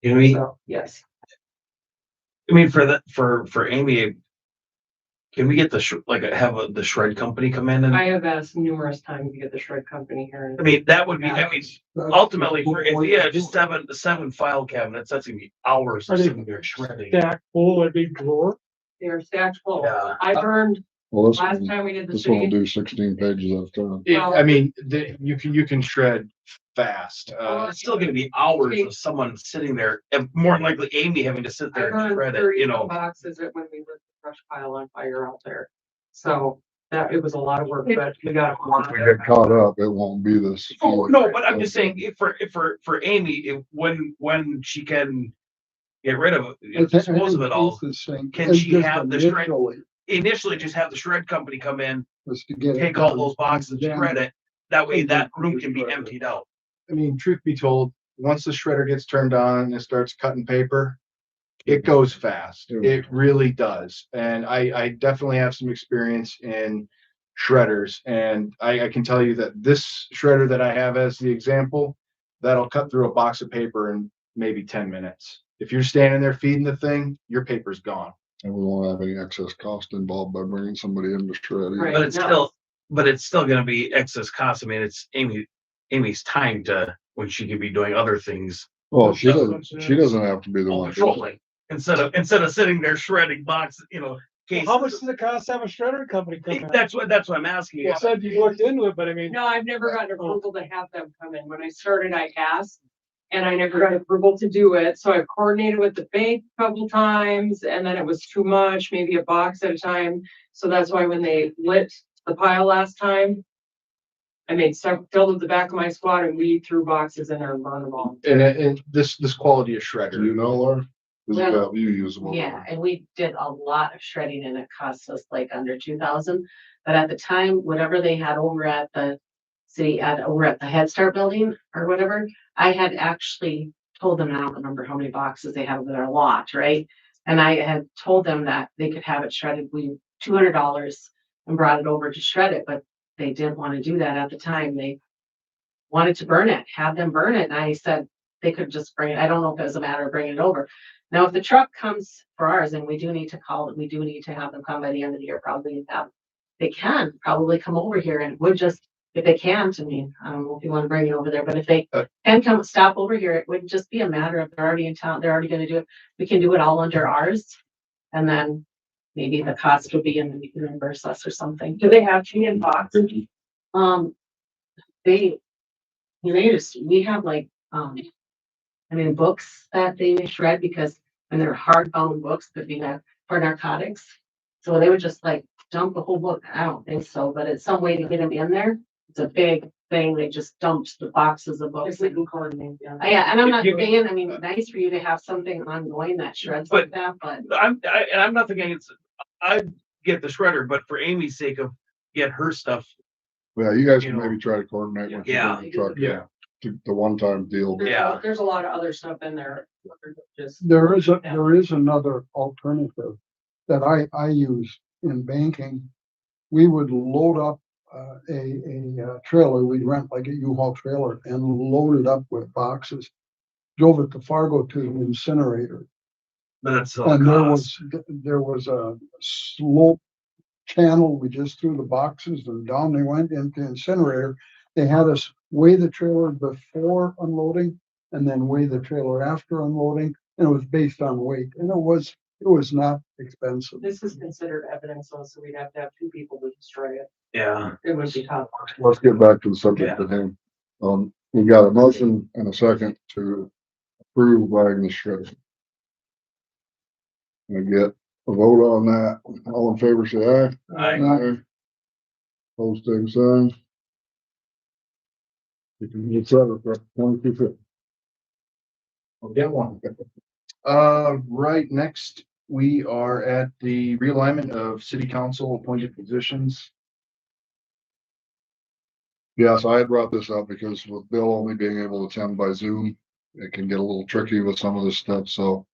Can we, So, yes. I mean, for Amy, can we get the the shred company come in and, I have asked numerous times to get the shred company here. I mean, that would be, I mean, ultimately, if we had just seven file cabinets, that's gonna be hours Are of they sitting there shredding. Stack full, a big drawer. They're stacked full. Yeah. I burned, well, this last one, time we did the this one will city, do 16 pages at a time. I mean, you can shred fast. It's still gonna be hours of someone sitting there, and more than likely Amy having to sit I there and burned shred it, 30 you know. boxes when we lit the brush pile on fire out there. So that, it was a lot of work, but we got. If we get caught up, it won't be this. Oh, no, but I'm just saying, for Amy, when she can get rid of it, dispose of it all, can she have the shred, initially just have the shred company come in, take all those boxes, shred it, that way that room can be emptied out. I mean, truth be told, once the shredder gets turned on and it starts cutting paper, it goes fast. It really does. And I definitely have some experience in shredders. And I can tell you that this shredder that I have as the example, that'll cut through a box of paper in maybe 10 minutes. If you're standing there feeding the thing, your paper's gone. And we won't have any excess cost involved by bringing somebody in to shred it. Right. But it's still gonna be excess cost. I mean, it's Amy's time when she could be doing other things. Well, she doesn't have to be the one. Controlling, instead of sitting there shredding boxes, you know. Cases. How much does it cost to have a shredder company come in? That's what I'm asking. You said you looked into it, but I mean. No, I've never gotten approval to have them come in. When I started, I asked. And I never got approval to do it. So I've coordinated with the bank a couple times and then it was too much, maybe a box at a time. So that's why when they lit the pile last time, I made stuff, filled up the back of my squad and we threw boxes in there and burned them all. And this quality of shredder. Do you know, Laura? Well, You use them. Yeah, and we did a lot of shredding and it cost us like under 2,000. But at the time, whatever they had over at the city, over at the Head Start building or whatever, I had actually told them, I don't remember how many boxes they have in their lot, right? And I had told them that they could have it shredded, $200 and brought it over to shred it, but they didn't want to do that at the time. They wanted to burn it, have them burn it. And I said they could just bring it. I don't know if it was a matter of bringing it over. Now, if the truck comes for ours and we do need to call it, we do need to have them come by the end of the year, probably have, they can probably come over here and would just, if they can't, I mean, I don't know if you want to bring it over there, but if they can come stop over here, it would just be a matter of they're already in town, they're already gonna do it. We can do it all under ours. And then maybe the cost would be and then you can reimburse us or something. Do they have tea in boxes? Um, they, we have like, I mean, books that they shred because when they're hardbound books that we have for narcotics. So they would just like dump the whole book. I don't think so, but it's some way to get them in there. It's a big thing. They just dumped the boxes of books. If we can coordinate, yeah. Yeah, and I'm not You- saying, I mean, nice for you to have something ongoing that shreds like that, but I'm not thinking I get the shredder, but for Amy's sake of get her stuff. Yeah, you guys You can know. maybe try to coordinate with Yeah. the truck. Yeah. The one-time deal. Yeah. There's a lot of other stuff in there. Just. There is another alternative that I use in banking. We would load up a trailer, we'd rent like a U-Haul trailer and load it up with boxes. Drove it to Fargo to the incinerator. But that's all it And costs. there was a slope channel. We just threw the boxes and down they went into the incinerator. They had us weigh the trailer before unloading and then weigh the trailer after unloading. And it was based on weight and it was not expensive. This is considered evidence, so we'd have to have two people to destroy it. Yeah. It would be tough. Let's get back to the subject at hand. We got a motion and a second to approve buying the shredder. Can I get a vote on that? All in favor, say aye. I, Post same sign. You can get shredder for 2250. I'll get one. Right next, we are at the realignment of city council appointed positions. Yes, I had brought this up because with Bill only being able to attend by Zoom, it can get a little tricky with some of this stuff, so.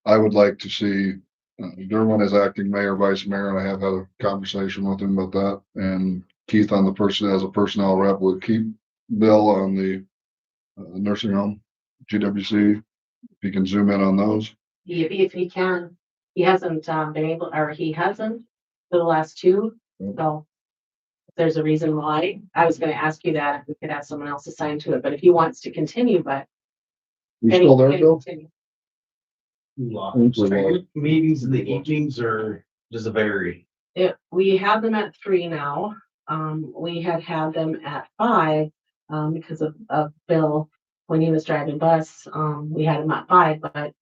I would like to see Derwin as acting mayor, vice mayor, and I have had a conversation with him about that. And Keith on the person as a personnel rep would keep Bill on the nursing home, GWC. If he can zoom in on those. if he can, he hasn't been able, or he hasn't for the last two, so. If there's a reason why, I was gonna ask you that, if we could have someone else assigned to it, but if he wants to continue, but. You can he- still there, can he Bill? continue? meetings in the evenings or does it vary? We have them at 3 now. We had them at 5, because of Bill, when he was driving bus, we had him at 5, but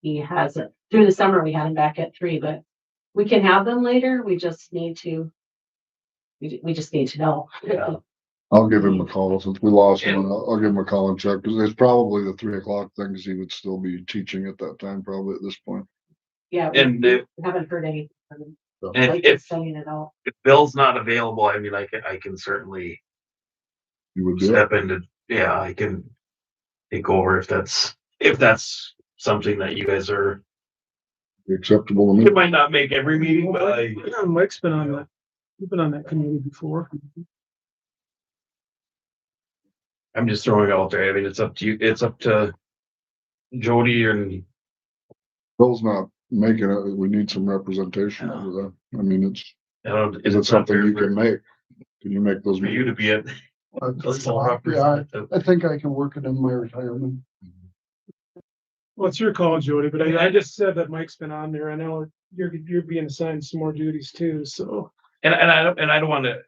he hasn't, through the summer, we had him back at 3, but we can have them later. We just need to, we just need to know. Yeah. I'll give him a call since we lost him. I'll give him a call and check because it's probably the 3 o'clock thing because he would still be teaching at that time, probably at this point. Yeah, And we haven't heard anything from him. And Like if sending it out. Bill's not available, I mean, I can certainly You would do it. step into, yeah, I can take over if that's something that you guys are. Acceptable to It me. might not make every meeting, but Mike's been on that, you've been on that committee before. I'm just throwing it out there. I mean, it's up to you. It's up to Jody and Bill's not making it. We need some representation over there. I mean, I don't. is it it's not something fair you for- can make? Can you make those? For you to be at. Let's all Yeah, represent. I think I can work it in my retirement. Well, it's your call, Jody, but I just said that Mike's been on there. I know you're being assigned some more duties too, so. And I don't want to.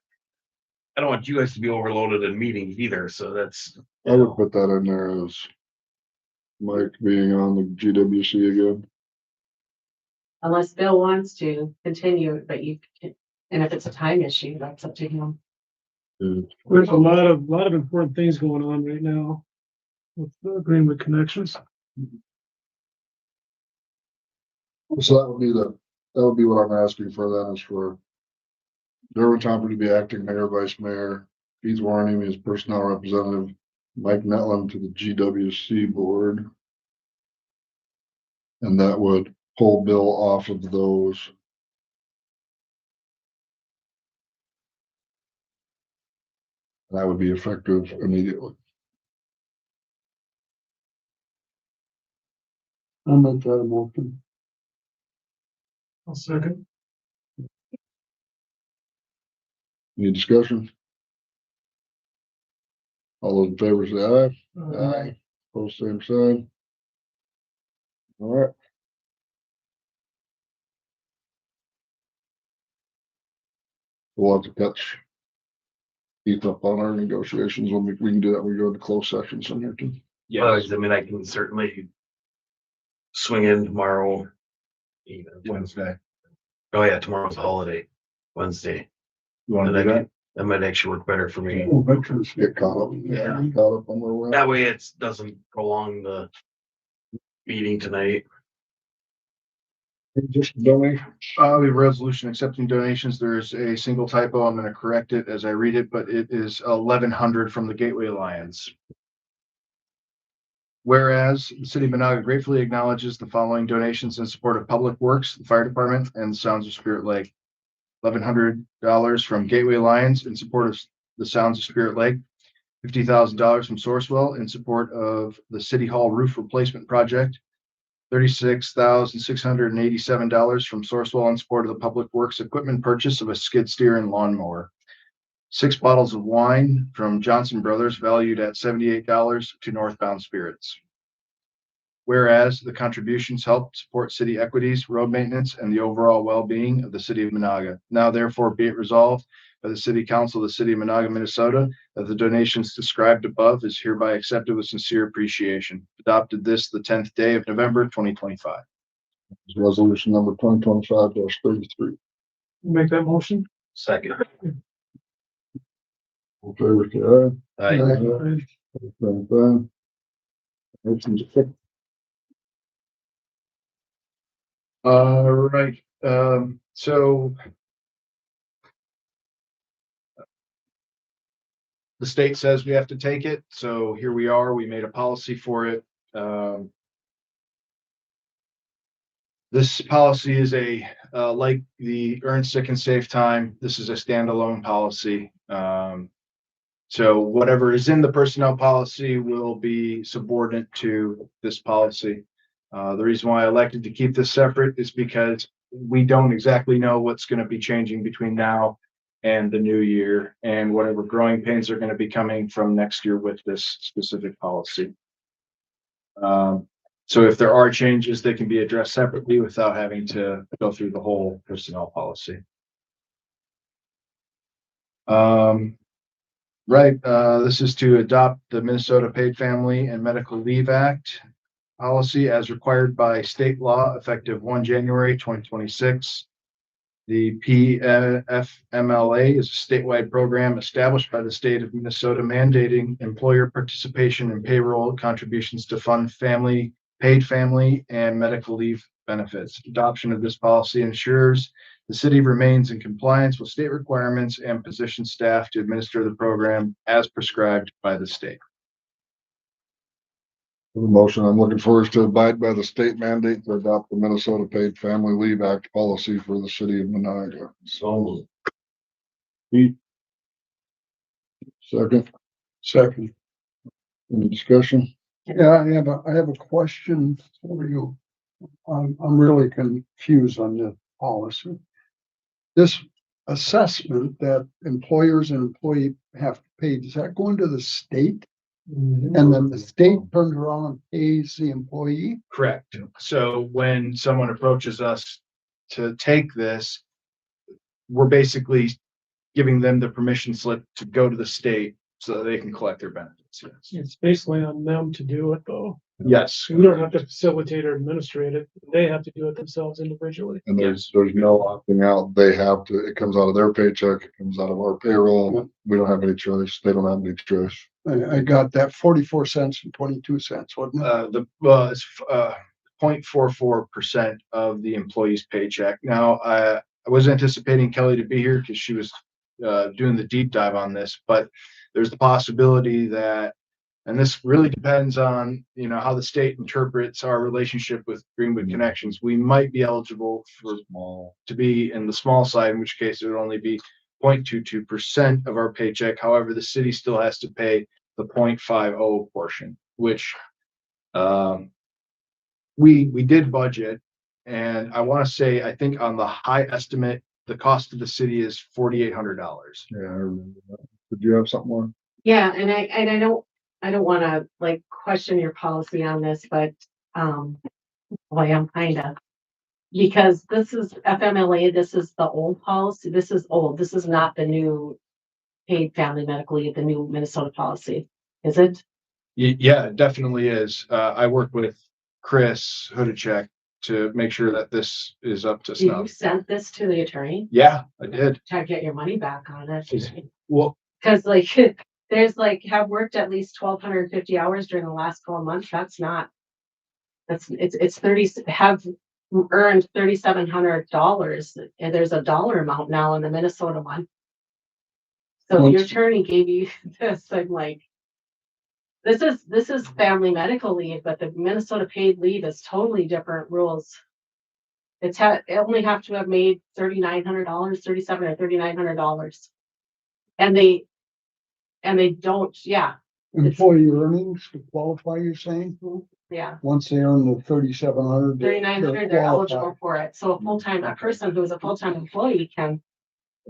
I don't want you guys to be overloaded in meetings either, so that's. I would put that in there as Mike being on the GWC again. Unless Bill wants to continue, but you can, and if it's a time issue, that's up to him. There's a lot of important things going on right now with the Greenwood connections. So that would be what I'm asking for then is for Derwin Tomper to be acting mayor, vice mayor, Keith Warren as personnel representative, Mike Netland to the GWC board. And that would pull Bill off of those. That would be effective immediately. I'll make that a motion. I'll second. Any discussion? All those in favor say aye. Aye. Post same sign. All right. We'll have to catch eat up on our negotiations, when we can do that, we go into closed sessions in there too. Yeah, Otherwise, I mean, I can certainly swing in tomorrow. Even Wednesday. Oh yeah, tomorrow's a holiday, Wednesday. You want And to do that? that might actually work better for me. Oh, veterans get caught up. Yeah. Caught up on where we're at. That way it doesn't prolong the meeting tonight. Just donate. We have a resolution accepting donations. There's a single typo. I'm gonna correct it as I read it, but it is 1,100 from the Gateway Alliance. Whereas the city of Monaga gratefully acknowledges the following donations in support of Public Works, the Fire Department, and the Sounds of Spirit Lake. $1,100 from Gateway Alliance in support of the Sounds of Spirit Lake. $50,000 from Sourcewell in support of the City Hall roof replacement project. $36,687 from Sourcewell in support of the Public Works equipment purchase of a skid steer and lawnmower. 6 bottles of wine from Johnson Brothers valued at $78 to Northbound Spirits. Whereas the contributions help support city equities, road maintenance, and the overall well-being of the city of Monaga. Now therefore be it resolved by the City Council of the City of Monaga, Minnesota, that the donations described above is hereby accepted with sincere appreciation. Adopted this the 10th day of November, 2025. Resolution number 2025-33. Make that motion. Second. All in favor, say aye. Aye. Motion's approved. Right, so the state says we have to take it, so here we are. We made a policy for it. This policy is like the Earn Sick and Save Time, this is a standalone policy. So whatever is in the personnel policy will be subordinate to this policy. The reason why I elected to keep this separate is because we don't exactly know what's going to be changing between now and the new year, and whatever growing pains are going to be coming from next year with this specific policy. So if there are changes, they can be addressed separately without having to go through the whole personnel policy. This is to adopt the Minnesota Paid Family and Medical Leave Act policy as required by state law effective 1 January 2026. The PFMLA is a statewide program established by the state of Minnesota mandating employer participation in payroll contributions to fund paid family and medical leave benefits. Adoption of this policy ensures the city remains in compliance with state requirements and positions staff to administer the program as prescribed by the state. The motion I'm looking for is to abide by the state mandate to adopt the Minnesota Paid Family Leave Act policy for the city of Monaga. So moved. Second. Any discussion? Yeah, I have a question for you. I'm really confused on the policy. This assessment that employers and employee have to pay, does that go into the state? And then the state turns around and pays the employee? Correct. So when someone approaches us to take this, we're basically giving them the permission slip to go to the state so that they can collect their benefits. Yes. It's basically on them to do it though. Yes. We don't have to facilitate or administrate it. They have to do it themselves individually. And there's no opting out. They have to, it comes out of their paycheck, it comes out of our payroll. We don't have any choice. They don't have any choice. I got that 44 cents and 22 cents, wasn't it? It's 0.44% of the employee's paycheck. Now, I was anticipating Kelly to be here because she was doing the deep dive on this, but there's the possibility that, and this really depends on, how the state interprets our relationship with Greenwood Connections. We might be eligible to be in the small side, in which case it would only be 0.22% of our paycheck. However, the city still has to pay the 0.50 portion, which we did budget. And I want to say, I think on the high estimate, the cost of the city is $4,800. Yeah, I remember that. Did you have something more? Yeah, and I don't want to like question your policy on this, but boy, I'm kind of, because this is FMLA, this is the old policy. This is old. This is not the new paid family medical leave, the new Minnesota policy? Is it? Yeah, it definitely is. I work with Chris Hudacek to make sure that this is up to Do you snuff. sent this to the attorney? Yeah, I did. Try to get your money back on it. Well, Cause like, there's like, have worked at least 1,250 hours during the last 12 months. That's not. It's 30, have earned $3,700 and there's a dollar amount now in the Minnesota one. So your attorney gave you this, I'm like. This is family medical leave, but the Minnesota paid leave is totally different rules. It only have to have made $3,900, $3,700 or $3,900. And they don't, yeah, Employee earnings to qualify, you're saying? yeah. Once they earn the 3,700. 3,900, they're eligible for it. So a person who's a full-time employee can,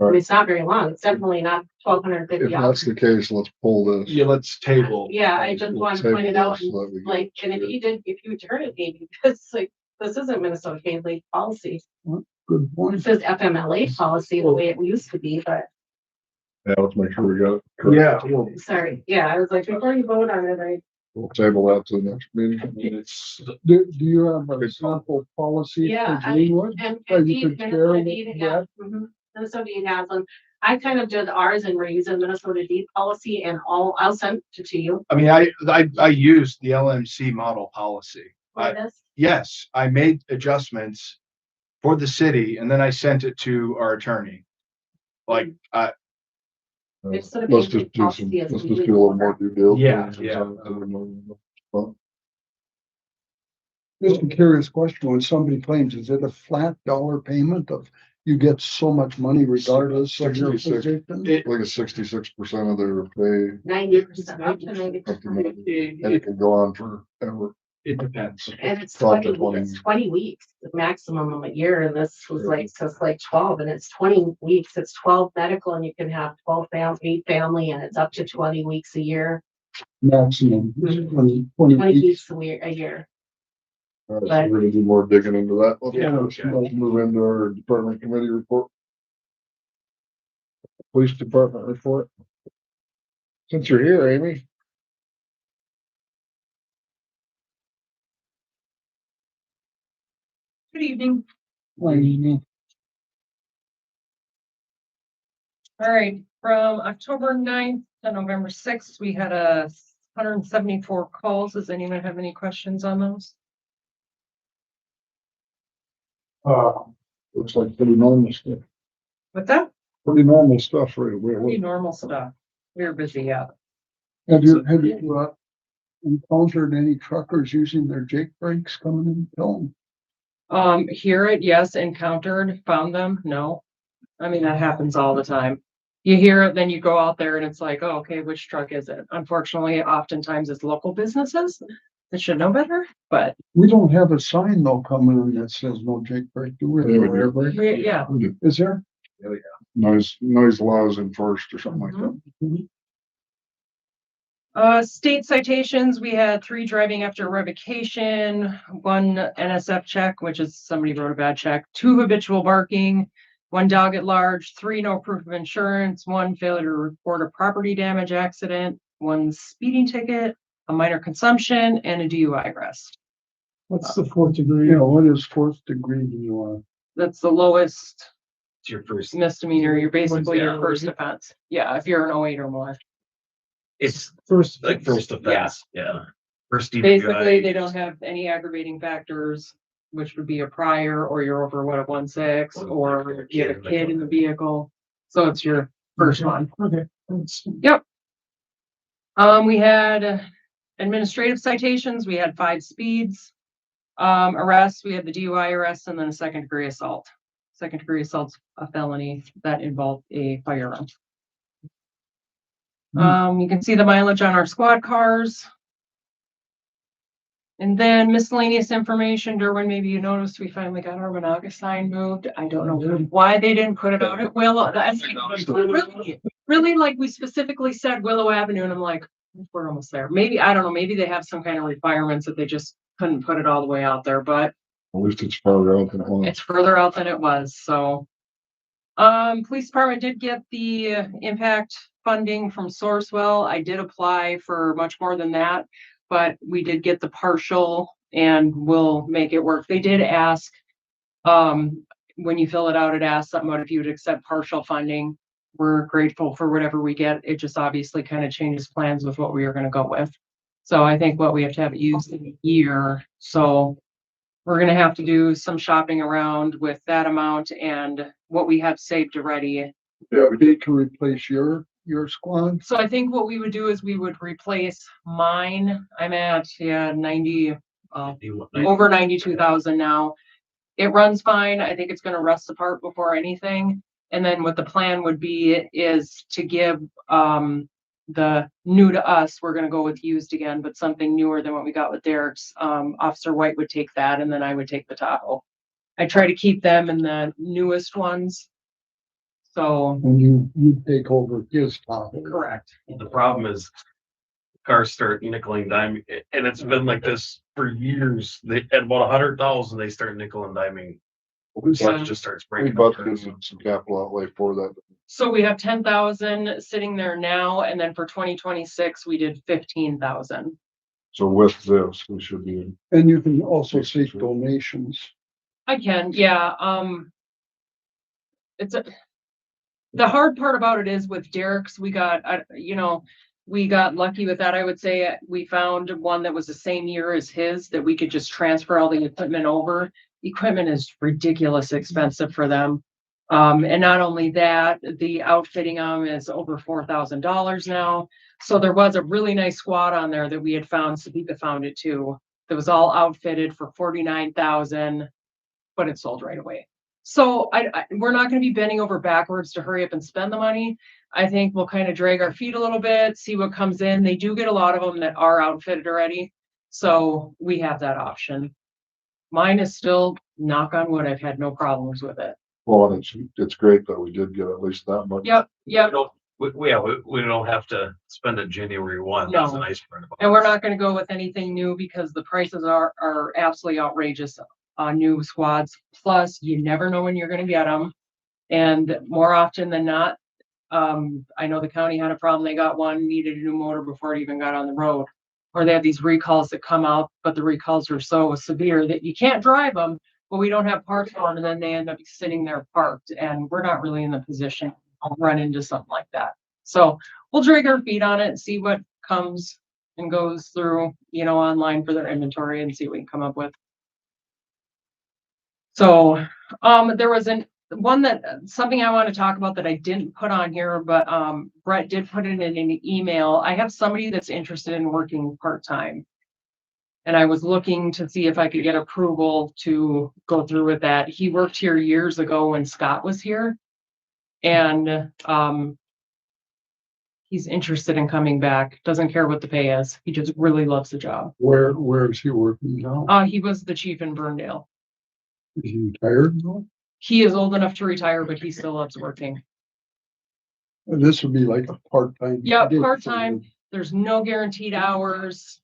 I mean, it's not very long. It's definitely not If 1,250 that's hours. the case, let's pull this. yeah, let's table. Yeah, I just want to point it out, Table this so that we get like, and if you turn it, maybe, because like, this isn't Minnesota paid leave policy. Good It point. says FMLA policy the way it used to be, but Yeah, let's make sure we got it. correct. Yeah, well, sorry, yeah, I was like, before you vote on it, We'll table that to the next meeting. it's, Do you have a sample policy Yeah, for Greenwood? and Oh, you Indeed, could share Minnesota with Deed, that? yeah, Minnesota Deed has them. I kind of did ours and we're using Minnesota Deed policy and I'll send it to you I mean, I used the LMC model policy. for this. Yes, I made adjustments for the city and then I sent it to our attorney. Like, It's sort of Let's basic just do some, policy as let's we just move do a little more forward. due Yeah, diligence. Just a curious question, when somebody claims, is it a flat dollar payment of, you get so much money regardless of your 66. position? Like a 66% of their pay, 90%, up to 90%. up to 90, and it can go on forever. it depends. And it's Up to 20, it's 20 weeks, the maximum of a year, and this was like, so it's like 12, and it's 20 weeks, it's 12 medical, and you can have 12 family, and it's up to 20 weeks a year, Maximum, 20 20 weeks. weeks a year. All right, so we're gonna do more digging into that. Let's Yeah, let's move into our department committee report. Police department report. Since you're here, Amy. Good evening. Like, All right, from October 9th to November 6th, we had 174 calls. Does anyone have any questions on those? Looks like pretty normal stuff, With that, pretty normal stuff right away. pretty normal stuff. We were busy, yeah. Have you encountered any truckers using their Jake brakes coming in town? Hear it, yes, encountered, found them, no. I mean, that happens all the time. You hear it, then you go out there and it's like, oh, okay, which truck is it? Unfortunately, oftentimes it's local businesses that should know better, but We don't have a sign though coming in that says no Jake brake, do we? Yeah, we do. yeah. Is there? Noise laws enforced or something like that. State citations, we had 3 driving after revocation, 1 NSF check, which is somebody wrote a bad check, 2 habitual barking, 1 dog at large, 3 no proof of insurance, 1 failure to report a property damage accident, 1 speeding ticket, a minor consumption, and a DUI arrest. What's the 4th degree? Yeah, what is 4th degree DUI? That's the lowest It's your first. misdemeanor. You're basically your Yeah. first offense. Yeah, if you're an 08 or more. It's First. like first offense, yeah. First Basically, DWI. they don't have any aggravating factors, which would be a prior, or you're over what, a 1.6, or you have a kid in the vehicle. So it's your first one. Okay. Yep. We had administrative citations. We had 5 speeds. Arrests, we had the DUI arrest and then a second degree assault. Second degree assault's a felony that involved a firearm. You can see the mileage on our squad cars. And then miscellaneous information, Derwin, maybe you noticed we finally got our Monaga sign moved. I don't know why they didn't put it out at Willow. That's really like we specifically said Willow Avenue and I'm like, we're almost there. Maybe, I don't know, maybe they have some kind of requirements that they just couldn't put it all the way out there, but At least it's farther out than it was. it's further out than it was, so. Police department did get the impact funding from Sourcewell. I did apply for much more than that, but we did get the partial and we'll make it work. They did ask, when you fill it out, it asks something about if you would accept partial funding. We're grateful for whatever we get. It just obviously kind of changes plans with what we are going to go with. So I think what we have to have it used in a year. So we're gonna have to do some shopping around with that amount and what we have saved already. Yeah, they can replace your squad. So I think what we would do is we would replace mine. I'm at, 90, over 92,000 now. It runs fine. I think it's gonna rust apart before anything. And then what the plan would be is to give, the new to us, we're gonna go with used again, but something newer than what we got with Derek's. Officer White would take that and then I would take the Tahoe. I try to keep them in the newest ones. So, And you take over his top. correct. The problem is cars start nickel and diming, and it's been like this for years. They, at about 100,000, they start nickel and diming. So it just starts We breaking. budgeted some capital outlay for that. So we have 10,000 sitting there now, and then for 2026, we did 15,000. So with this, we should be. And you can also seek donations. I can, yeah, the hard part about it is with Derek's, we got, we got lucky with that. I would say we found one that was the same year as his, that we could just transfer all the equipment over. Equipment is ridiculous expensive for them. And not only that, the outfitting them is over $4,000 now. So there was a really nice squad on there that we had found, Sabika found it too. That was all outfitted for 49,000, but it sold right away. So we're not going to be bending over backwards to hurry up and spend the money. I think we'll kind of drag our feet a little bit, see what comes in. They do get a lot of them that are outfitted already. So we have that option. Mine is still, knock on wood, I've had no problems with it. Well, and it's great that we did get at least that much. Yep. We don't have to spend it January 1. That's a nice part about it. And we're not gonna go with anything new because the prices are absolutely outrageous on new squads. Plus, you never know when you're gonna get them. And more often than not, I know the county had a problem. They got one, needed a new motor before it even got on the road. Or they have these recalls that come out, but the recalls are so severe that you can't drive them, but we don't have parts for them, and then they end up sitting there parked, and we're not really in the position to run into something like that. So we'll drag our feet on it and see what comes and goes through, online for their inventory and see what we can come up with. So, there was something I want to talk about that I didn't put on here, but, Brett did put it in an email. I have somebody that's interested in working part-time. And I was looking to see if I could get approval to go through with that. He worked here years ago when Scott was here. And, he's interested in coming back, doesn't care what the pay is. He just really loves the job. Where is he working now? He was the chief in Burndale. Is he retired? He is old enough to retire, but he still loves working. And this would be like a part-time. Yeah, part-time. There's no guaranteed hours.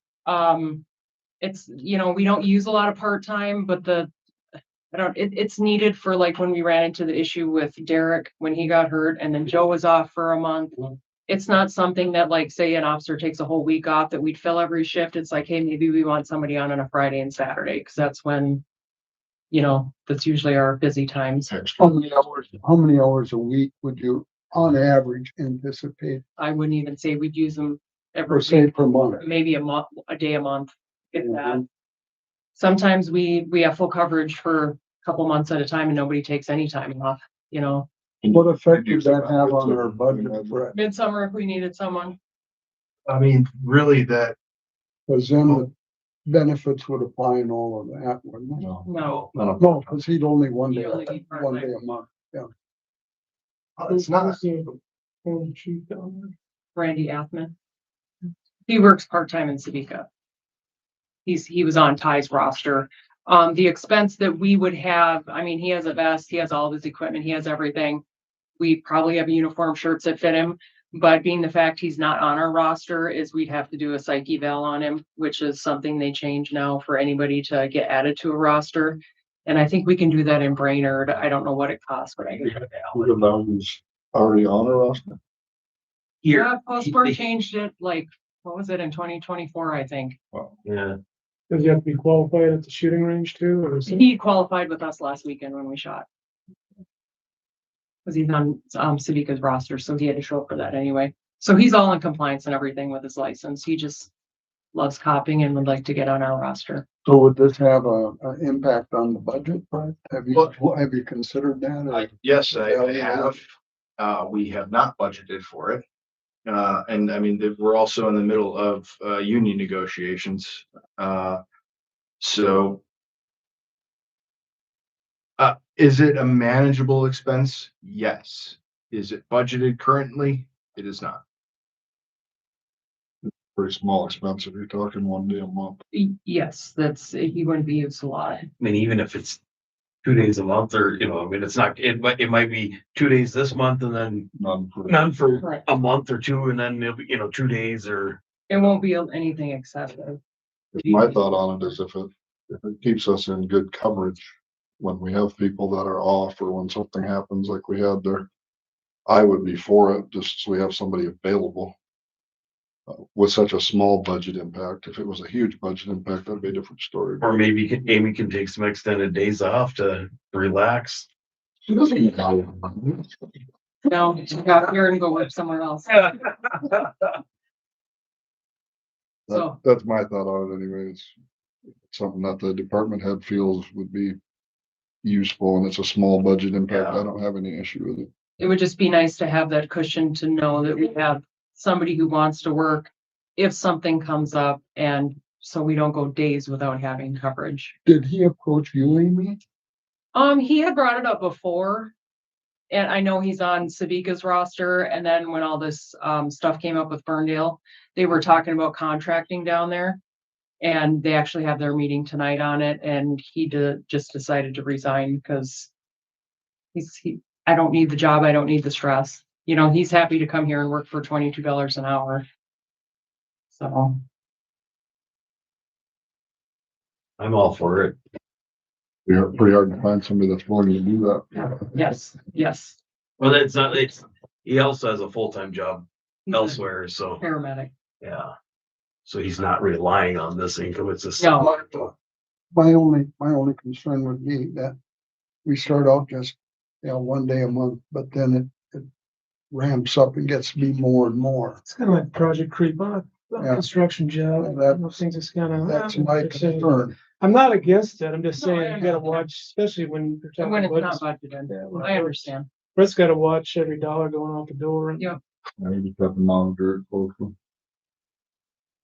It's, we don't use a lot of part-time, but it's needed for like when we ran into the issue with Derek when he got hurt and then Joe was off for a month. It's not something that like, say an officer takes a whole week off that we'd fill every shift. It's like, hey, maybe we want somebody on a Friday and Saturday, because that's when, that's usually our busy times. How many hours a week would you, on average, anticipate? I wouldn't even say we'd use them Per every se week, per month? maybe a day a month, if that. Sometimes we have full coverage for a couple months at a time and nobody takes any time off, What effect does that have on our budget, Brett? Midsummer if we needed someone. I mean, really that, Because then the benefits would apply and all of that, wouldn't it? No, No, because he'd only one day You only need a part-time. month. it's not, Randy Athman. He works part-time in Sabika. He was on Ty's roster. The expense that we would have, he has a vest, he has all of his equipment, he has everything. We probably have uniform shirts that fit him, but being the fact he's not on our roster is we'd have to do a psych eval on him, which is something they change now for anybody to get added to a roster. And I think we can do that in Brainerd. I don't know what it costs, but I can. Who's already on our roster? Here. Yeah, Postport changed it like, what was it in 2024, I think. Yeah, Does he have to be qualified at the shooting range too, or is it? He qualified with us last weekend when we shot. Cause he's on, Sadiqa's roster, so he had to show up for that anyway. So he's all in compliance and everything with his license. He just loves copying and would like to get on our roster. So would this have a impact on the budget, Brett? Have you considered that? Yes, I have. We have not budgeted for it. And I mean, we're also in the middle of, union negotiations. So. Is it a manageable expense? Yes. Is it budgeted currently? It is not. Pretty small expense if you're talking one day a month. Yes, he wouldn't be used a lot. I mean, even if it's 2 days a month or, I mean, it's not, it might be 2 days this month and then none for Right. a month or two, and then it'll be, 2 days or. It won't be anything excessive. My thought on it is if it keeps us in good coverage when we have people that are off or when something happens like we had there, I would be for it, just so we have somebody available. With such a small budget impact, if it was a huge budget impact, that'd be a different story. Or maybe Amy can take some extended days off to relax. She doesn't. No, got here and go work somewhere else. So- That's my thought on it anyways. Something that the department head feels would be useful and it's a small budget impact. I don't have any issue with it. It would just be nice to have that cushion to know that we have somebody who wants to work if something comes up, and so we don't go days without having coverage. Did he approach you, Amy? He had brought it up before. And I know he's on Sadiqa's roster, and then when all this stuff came up with Ferndale, they were talking about contracting down there. And they actually have their meeting tonight on it, and he just decided to resign because I don't need the job, I don't need the stress. He's happy to come here and work for $22 an hour. So. I'm all for it. It's pretty hard to find somebody that's willing to do that. Yes. Well, he also has a full-time job elsewhere, so, Paramedic. yeah. So he's not relying on this income, it's just. No. My only concern would be that we start off just, one day a month, but then it ramps up and gets to be more and more. It's kind of like Project Creep on a Yeah. construction job. Those things is kind of. That's my concern. I'm not against it. I'm just No, I saying you gotta understand. watch, especially when you're talking When it's not about. budgeted. Yeah, when I it's- understand. Brett's gotta watch every dollar going out the door. And Yeah. I just have to monitor it closely.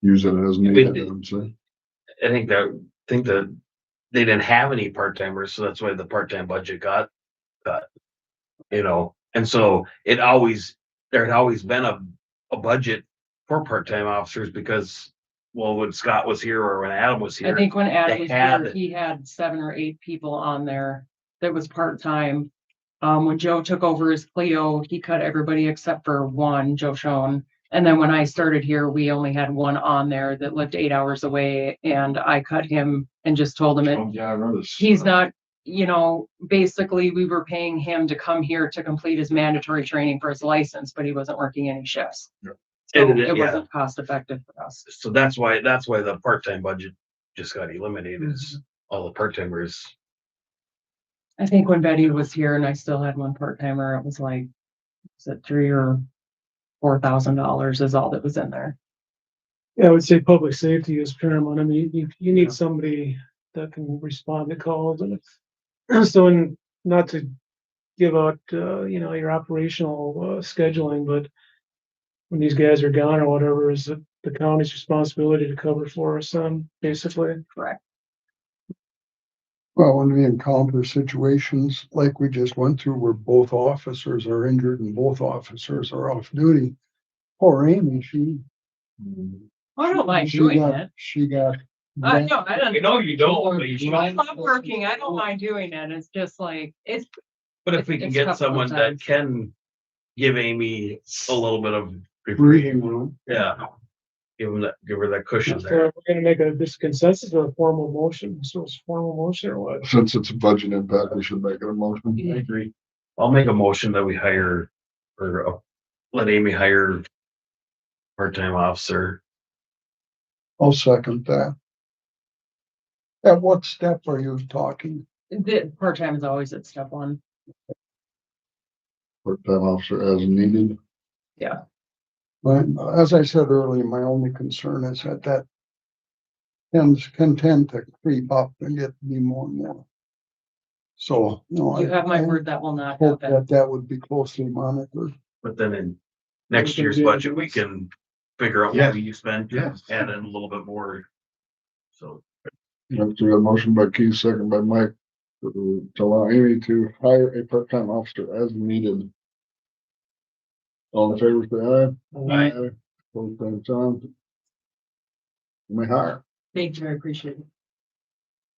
Use it as needed, I'm saying. I think that they didn't have any part-timers, so that's why the part-time budget got cut. And so there had always been a budget for part-time officers because, well, when Scott was here or when Adam was I here. think when Adam they was had- here, he had 7 or 8 people on there that was part-time. When Joe took over as Cleo, he cut everybody except for one, Joe Schoen. And then when I started here, we only had one on there that lived 8 hours away, and I cut him and just told him Oh, yeah, I remember this. he's not, basically we were paying him to come here to complete his mandatory training for his license, but he wasn't working any shifts. Yeah. So And it yeah. wasn't cost effective for us. So that's why the part-time budget just got eliminated, is all the part-timers. I think when Betty was here and I still had one part-timer, it was like, is it $3,000 or $4,000 is all that was in there. Yeah, I would say public safety is paramount. I mean, you need somebody that can respond to calls and so not to give out, your operational scheduling, but when these guys are gone or whatever, is it the county's responsibility to cover for us, basically. Correct. Well, when we encounter situations like we just went through where both officers are injured and both officers are off duty. Poor Amy, I don't mind she doing got- it. She got. No, I don't. know you don't, but you should. I love working. I don't mind doing it. It's just like, But if we can It's get tough someone that sometimes. can give Amy a little bit of Breathing room. yeah. give her that cushion So there. we're gonna make this consensus or a formal motion, so it's formal motion or what? Since it's a budget impact, we should make it a motion. I agree. I'll make a motion that we hire let Amy hire part-time officer. I'll second that. At what step are you talking? The part-time is always at step one. Part-time officer as needed. Right, as I said earlier, my only concern is that can tend to creep up and get to be more and more. So, no. You have my I word that will not hope happen. that would be closely monitored. But then in next can year's do- budget, we can figure out Yeah. what you spend, Yeah. add in a little bit more. So, Next, we got a motion by Keith, second by Mike, to allow Amy to hire a part-time officer as needed. All in favor, say aye. Aye. Both same sign. You may hire. Thank you, I appreciate it.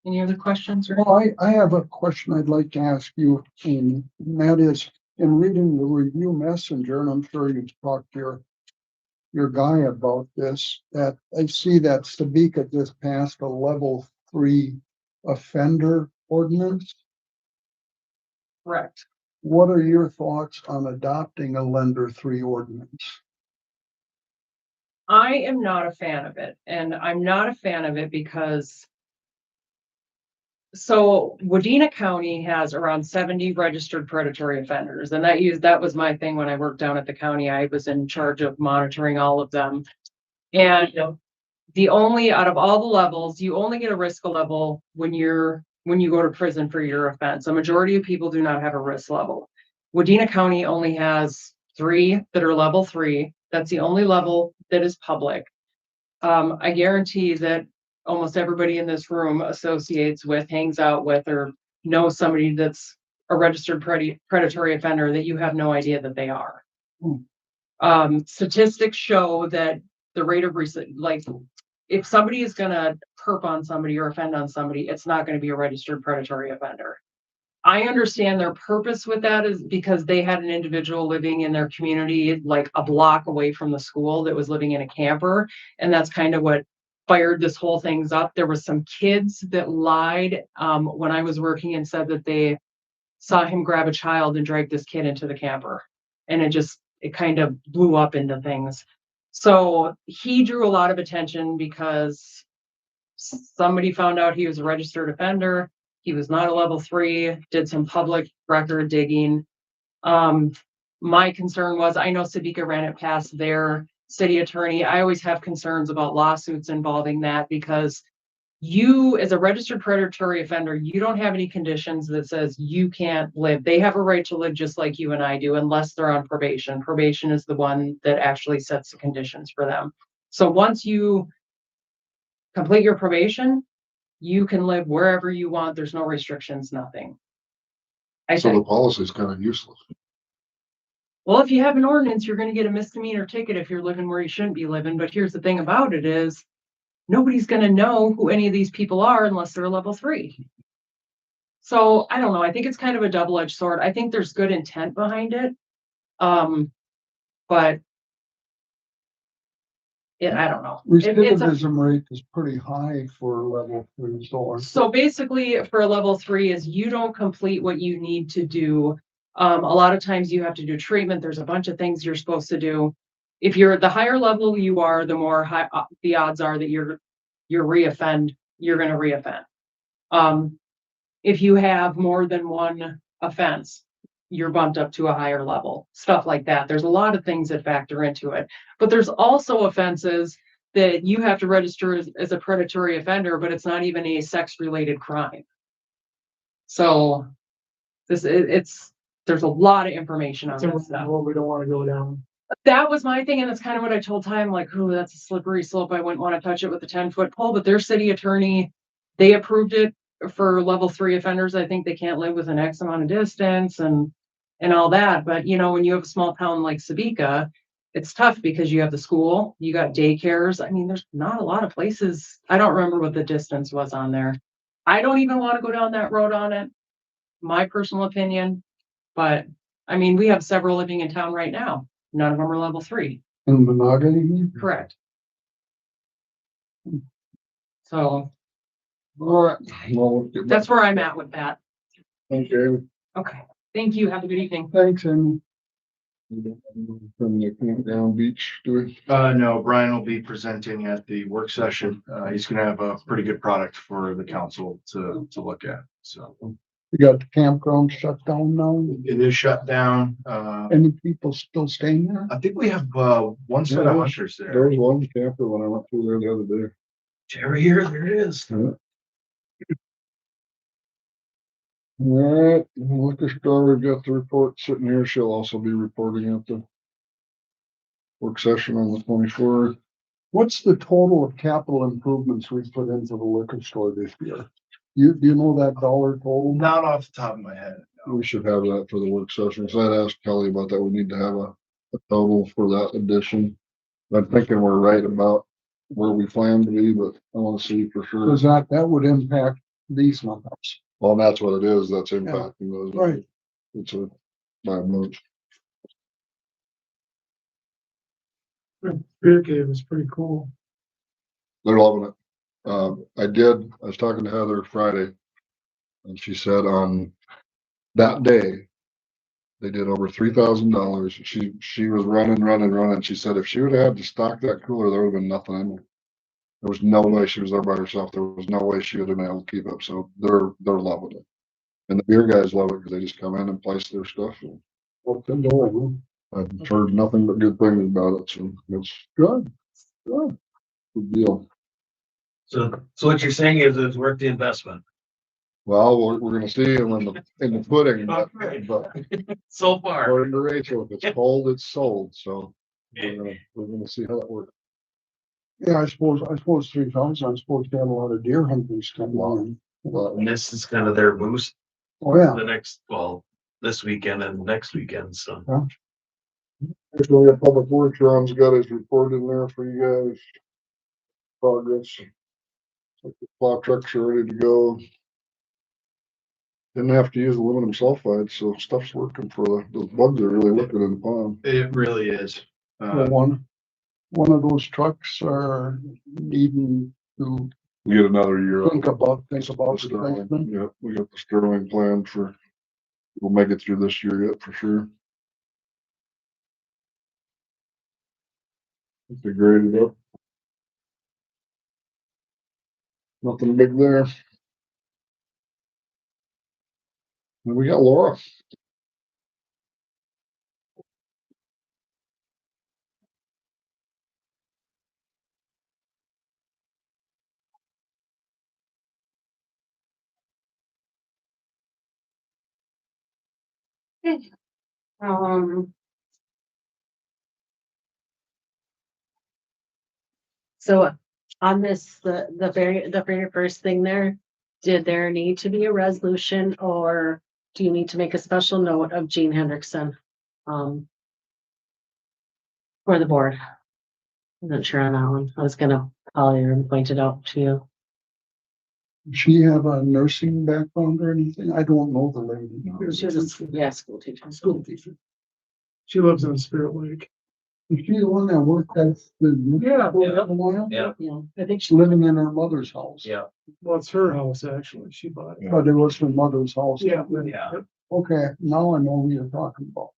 Any other questions? or- Well, I have a question I'd like to ask you, Amy, and that is, in reading the review messenger, and I'm sure you've talked to your guy about this, that I see that Sabika just passed a level 3 offender ordinance. Correct. What are your thoughts on adopting a lender 3 ordinance? I am not a fan of it, and I'm not a fan of it because so Wadena County has around 70 registered predatory offenders, and that was my thing when I worked down at the county. I was in charge of monitoring all of them. And the only, out of all the levels, you only get a risk level when you go to prison for your offense. A majority of people do not have a risk level. Wadena County only has 3 that are level 3. That's the only level that is public. I guarantee that almost everybody in this room associates with, hangs out with, or knows somebody that's a registered predatory offender that you have no idea that they are. Statistics show that the rate of if somebody is gonna perp on somebody or offend on somebody, it's not gonna be a registered predatory offender. I understand their purpose with that is because they had an individual living in their community, like a block away from the school, that was living in a camper. And that's kind of what fired this whole things up. There was some kids that lied when I was working and said that they saw him grab a child and drag this kid into the camper. And it kind of blew up into things. So he drew a lot of attention because somebody found out he was a registered offender. He was not a level 3, did some public record digging. My concern was, I know Sabika ran it past their city attorney. I always have concerns about lawsuits involving that because you, as a registered predatory offender, you don't have any conditions that says you can't live. They have a right to live just like you and I do, unless they're on probation. Probation is the one that actually sets the conditions for them. So once you complete your probation, you can live wherever you want. There's no restrictions, nothing. So the policy is kind of useless. Well, if you have an ordinance, you're going to get a misdemeanor ticket if you're living where you shouldn't be living. But here's the thing about it is nobody's going to know who any of these people are unless they're a level 3. So I don't know. I think it's kind of a double-edged sword. I think there's good intent behind it. But I don't know. Recidivism rate is pretty high for level 3. So basically for a level 3 is you don't complete what you need to do. A lot of times you have to do treatment. There's a bunch of things you're supposed to do. If you're the higher level you are, the more high the odds are that you're going to reoffend. If you have more than one offense, you're bumped up to a higher level, stuff like that. There's a lot of things that factor into it, but there's also offenses that you have to register as a predatory offender, but it's not even a sex-related crime. So there's a lot of information on this stuff. We don't want to go down. That was my thing, and that's kind of what I told Ty. I'm like, oh, that's a slippery slope. I wouldn't want to touch it with a 10-foot pole, but their city attorney, they approved it for level 3 offenders. I think they can't live within X amount of distance and all that. But when you have a small town like Sabika, it's tough because you have the school, you got daycares. I mean, there's not a lot of places. I don't remember what the distance was on there. I don't even want to go down that road on it. My personal opinion. But I mean, we have several living in town right now. None of them are level 3. In Monaga, you mean? Correct. So All right, well, we'll get back. that's where I'm at with that. Okay. Okay, thank you. Have a good evening. Thanks, and From the campground beach, do we? No, Brian will be presenting at the work session. He's gonna have a pretty good product for the council to look at, so. you got the campground shut down now. It is shut down. Any people still staying there? I think we have, one set of hunters There there. was one camper when I went through there the other day. Every year there it is. All right, liquor store, we've got the report sitting here. She'll also be reporting at the work session on the 24th. What's the total of capital improvements we put into the liquor store this year? Do you know that dollar total? Not off the top of my head. We should have that for the work session. So I'd asked Kelly about that. We need to have a total for that addition. I'm thinking we're right about where we plan to be, but I want to see for sure. Cause that would impact these numbers. Well, that's what it is. That's impacting those. Right. It's a bad much. Beer cave is pretty cool. They're loving it. I was talking to Heather Friday and she said on that day, they did over $3,000. She was running. She said if she would have had to stock that cooler, there would have been nothing in there. There was no way she was there by herself. There was no way she would have been able to keep up. So they're loving it. And the beer guys love it because they just come in and place their stuff. And Open door, huh? I've heard nothing but good things about it. So it's Good, good. good deal. So what you're saying is it's worth the investment. Well, we're gonna see in the pudding, but So far. according to Rachel, if it's cold, it's sold. So we're gonna see how that works. Yeah, I suppose 3,000, I suppose they had a lot of deer hunters come on. And this is kind of their boost Oh, yeah. this weekend and next weekend, so. Actually, a public works, Ron's got his report in there for you guys. Progress. The plow trucks are ready to go. Didn't have to use aluminum sulfide, so stuff's working for the bugs are really working in the pond. It really is. One of those trucks are needing to We get another year. think about The Sterling, replacement. yeah, we got the Sterling plan we'll make it through this year yet for sure. They graded up. Nothing big there. And we got Laura. Um. So on this, the very first thing there, did there need to be a resolution or do you need to make a special note of Gene Hendrickson? For the board? I'm not sure on that one. I was gonna call you and point it out to you. Does she have a nursing background or anything? I don't know the lady. She was a school teacher. School teacher. She lives in Spirit Lake. Is she the one that worked at the? Yeah. For a while? Yeah. Yeah, I think She's living in her mother's house. Yeah. Well, it's her house, actually. She bought it. But it was her mother's house. Yeah. Yeah. Okay, now I know who you're talking about.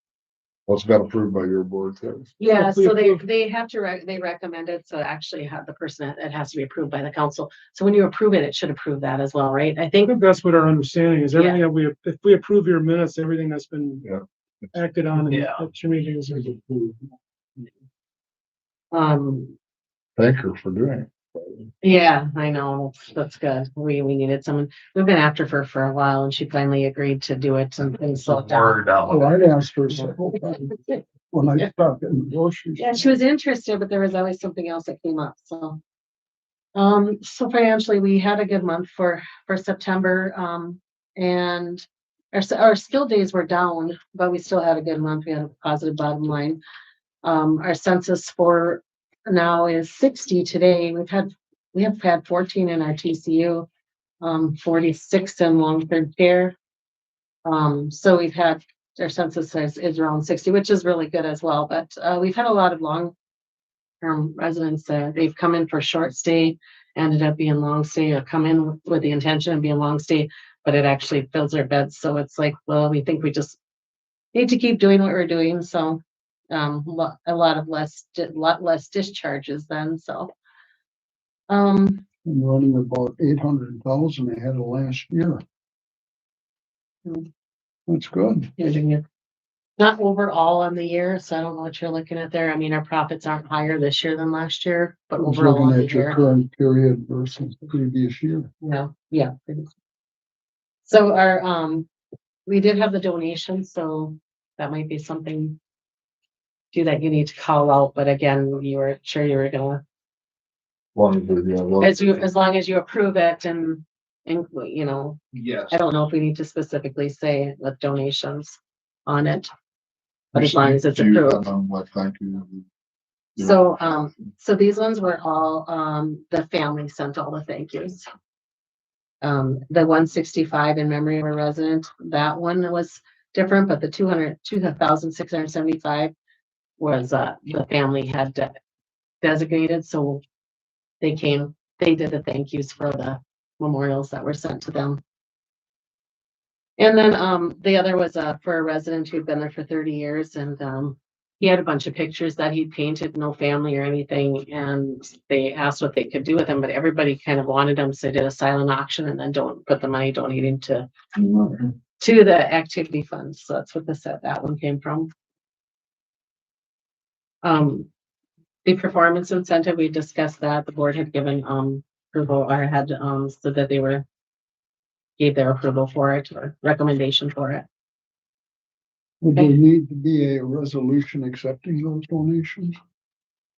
Well, it's got approved by your board too. Yeah, so they have to, they recommend it, so actually have the person, it has to be approved by the council. So when you approve it, it should approve that as well, right? I I think, think that's what our understanding is. Everything that if we approve your minutes, everything that's been Yeah. acted on Yeah. at your meetings is approved. Thank her for doing it. yeah, I know, that's good. We needed someone, we've been after her for a while and she finally agreed to do it and slow it down. Word Oh, out. I'd asked her several times when I stopped in the grocery. Yeah, she was interested, but there was always something else that came up, so. So financially, we had a good month for September, and our skill days were down, but we still had a good month. We had a positive bottom line. Our census for now is 60 today. We have had 14 in our TCU, 46 in long-term care. So we've had, our census is around 60, which is really good as well, but we've had a lot of long-term residents. They've come in for short stay ended up being long stay or come in with the intention of being long stay, but it actually fills our beds. So it's like, well, we think we just need to keep doing what we're doing. So a lot less discharges then. So I'm running about 800,000 ahead of last year. Hmm. That's good. you're doing it. Not overall on the year, so I don't know what you're looking at there. I mean, our profits aren't higher this year than last year, I but was overall on looking the at your year, current period versus the previous year. yeah. So we did have the donation, so that might be something too that you need to call out, but again, you were sure you were gonna, as long as you approve it and, you know, Yes. I don't know if we need to specifically say with donations on it. But as long as it's approved. Thank you. So these ones were all, the family sent all the thank yous. The 165 in memory of a resident, that one was different, but the 2,675 was, the family had designated, so they did the thank yous for the memorials that were sent to them. And then, the other was, for a resident who'd been there for 30 years and, he had a bunch of pictures that he'd painted, no family or anything, and they asked what they could do with them, but everybody kind of wanted them, so they did a silent auction and then don't put the money donating to the activity funds. So that's what that one came from. The performance incentive, we discussed that. The board had given, approval or had, so that they gave their approval for it or recommendation for it. Would there need to be a resolution accepting those donations?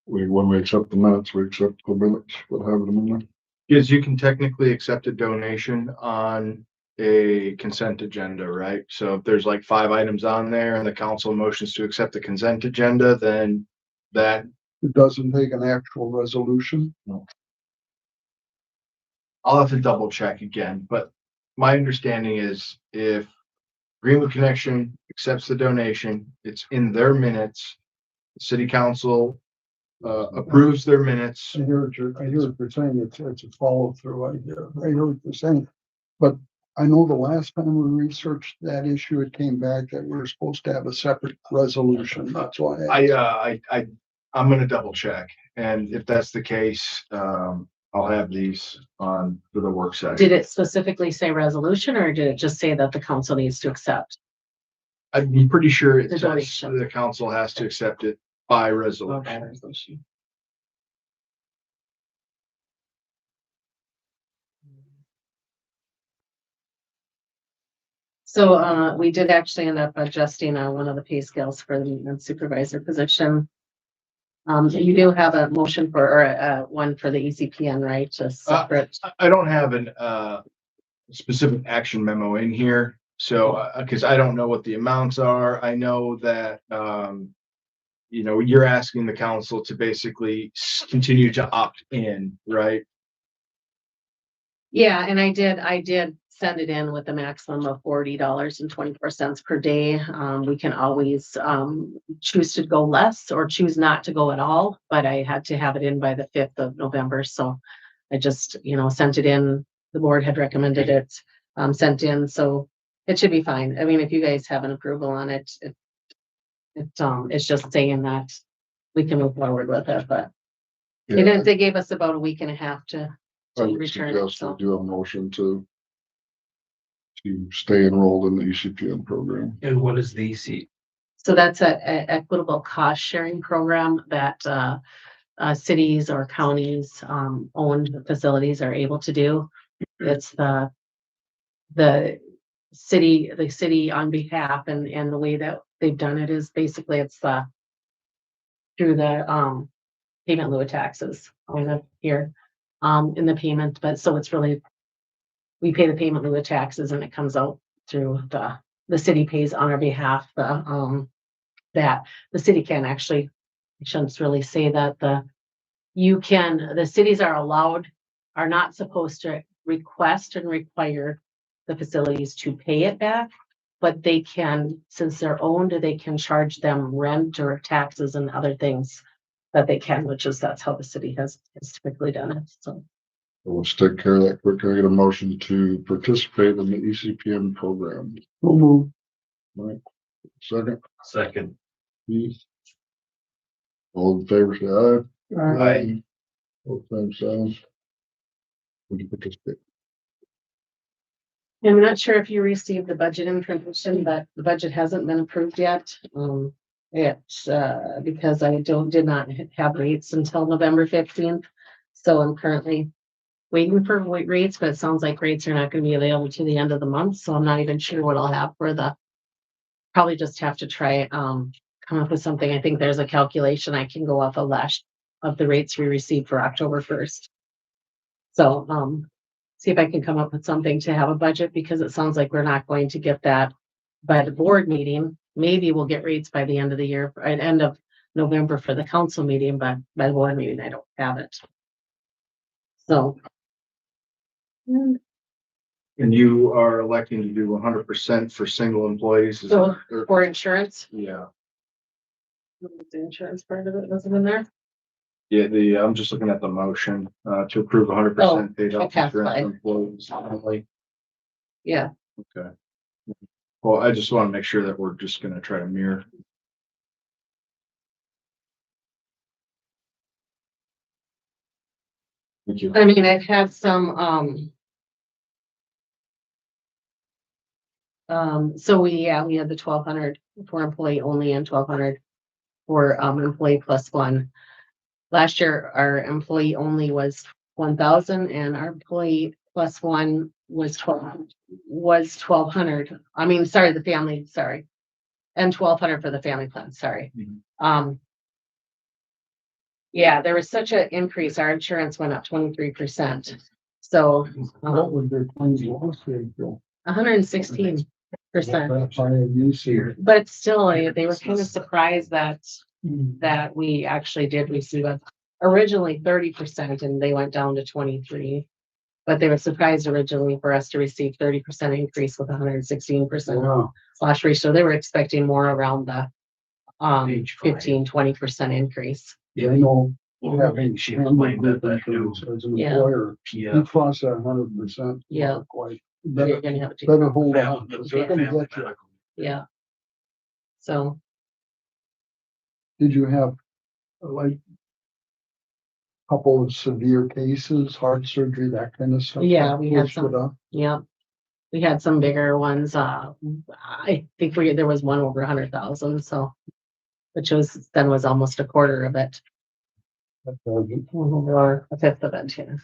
When we accept the minutes, we accept the minutes, we'll have them in there. Because you can technically accept a donation on a consent agenda, right? So if there's like 5 items on there and the council motions to accept the consent agenda, then that. It doesn't take an actual resolution. I'll have to double check again, but my understanding is if Greenwood Connection accepts the donation, it's in their minutes. The city council approves their minutes. I hear what you're saying. It's a follow through. I hear what you're saying. But I know the last time we researched that issue, it came back that we were supposed to have a separate resolution. That's why I'm gonna double check. And if that's the case, I'll have these on for the work session. Did it specifically say resolution or did it just say that the council needs to accept? I'm pretty sure it The says donation. the council has to accept it by resolution. Okay, resolution. So, we did actually end up adjusting, one of the pay scales for the maintenance supervisor position. You do have a motion for, or, one for the ECPN, right? Just separate. I don't have an specific action memo in here, so because I don't know what the amounts are. I know that you're asking the council to basically continue to opt in, right? Yeah, and I did send it in with a maximum of $40.24 per day. We can always choose to go less or choose not to go at all, but I had to have it in by the 5th of November. So I just, sent it in. The board had recommended it, sent in, so it should be fine. I mean, if you guys have an approval on it, it's just saying that we can move forward with it, but they gave us about a week and a half to I would return. suggest So. we do a motion to stay enrolled in the ECPN program. And what is the EC? So that's a equitable cost sharing program that cities or counties owned facilities are able to do. It's the city on behalf, and the way that they've done it is basically it's through the payment in lieu of taxes on here in the payment, but so it's really we pay the payment in lieu of taxes and it comes out through the city pays on our behalf that the city can actually, I shouldn't really say that the cities are not supposed to request and require the facilities to pay it back, but they can, since they're owned, they can charge them rent or taxes and other things that they can, that's how the city has typically done it. So Let's take care of that quick. Can I get a motion to participate in the ECPM program? We'll move. Mike, second, Second. Keith. All in favor, say aye. Aye. Both same signs. Would you participate? I'm not sure if you received the budget information, but the budget hasn't been approved yet. It's, because I did not have rates until November 15th. So I'm currently waiting for rates, but it sounds like rates are not gonna be available to the end of the month, so I'm not even sure what I'll have for probably just have to try, come up with something. I think there's a calculation I can go off of the rates we received for October 1st. So, see if I can come up with something to have a budget, because it sounds like we're not going to get that by the board meeting. Maybe we'll get rates by the end of the year, at end of November for the council meeting, but by the board meeting, I don't have it. So. And you are electing to do 100% for single employees? Is So that- for insurance, Yeah, the insurance part of it wasn't in there. yeah, I'm just looking at the motion, to approve 100% paid health okay, insurance fine. for employees. only. Yeah, Okay. Well, I just want to make sure that we're just gonna try to mirror. Thank you. I mean, I've had some, so we had the 1,200 for employee only and 1,200 for, employee plus one. Last year, our employee only was 1,000 and our employee plus one was 1,200. I mean, sorry, the family, sorry. And 1,200 for the family plan, sorry. Yeah, there was such an increase. Our insurance went up 23%. So, What was their claims loss ratio? 116%. That's high in use here. But still, they were kind of surprised that we actually did receive originally 30% and they went down to 23. But they were surprised originally for us to receive 30% increase with 116% Wow. loss ratio. They were expecting more around the Page five. 15-20% increase. I know. Well, Having she family explained group that new insurance as an Yeah. employer, Yeah. you cross that 100%. Yeah. Quite. You're Better, gonna have to, better hold Yeah, on. the 'Cause they're gonna family get you. medical. yeah. So, Did you have like couple of severe cases, heart surgery, that kind of stuff? Yeah, we had Pushed some. it up? yeah. We had some bigger ones. I think there was one over 100,000, so. Which was almost a quarter of it, That doesn't- or a fifth of it, yeah.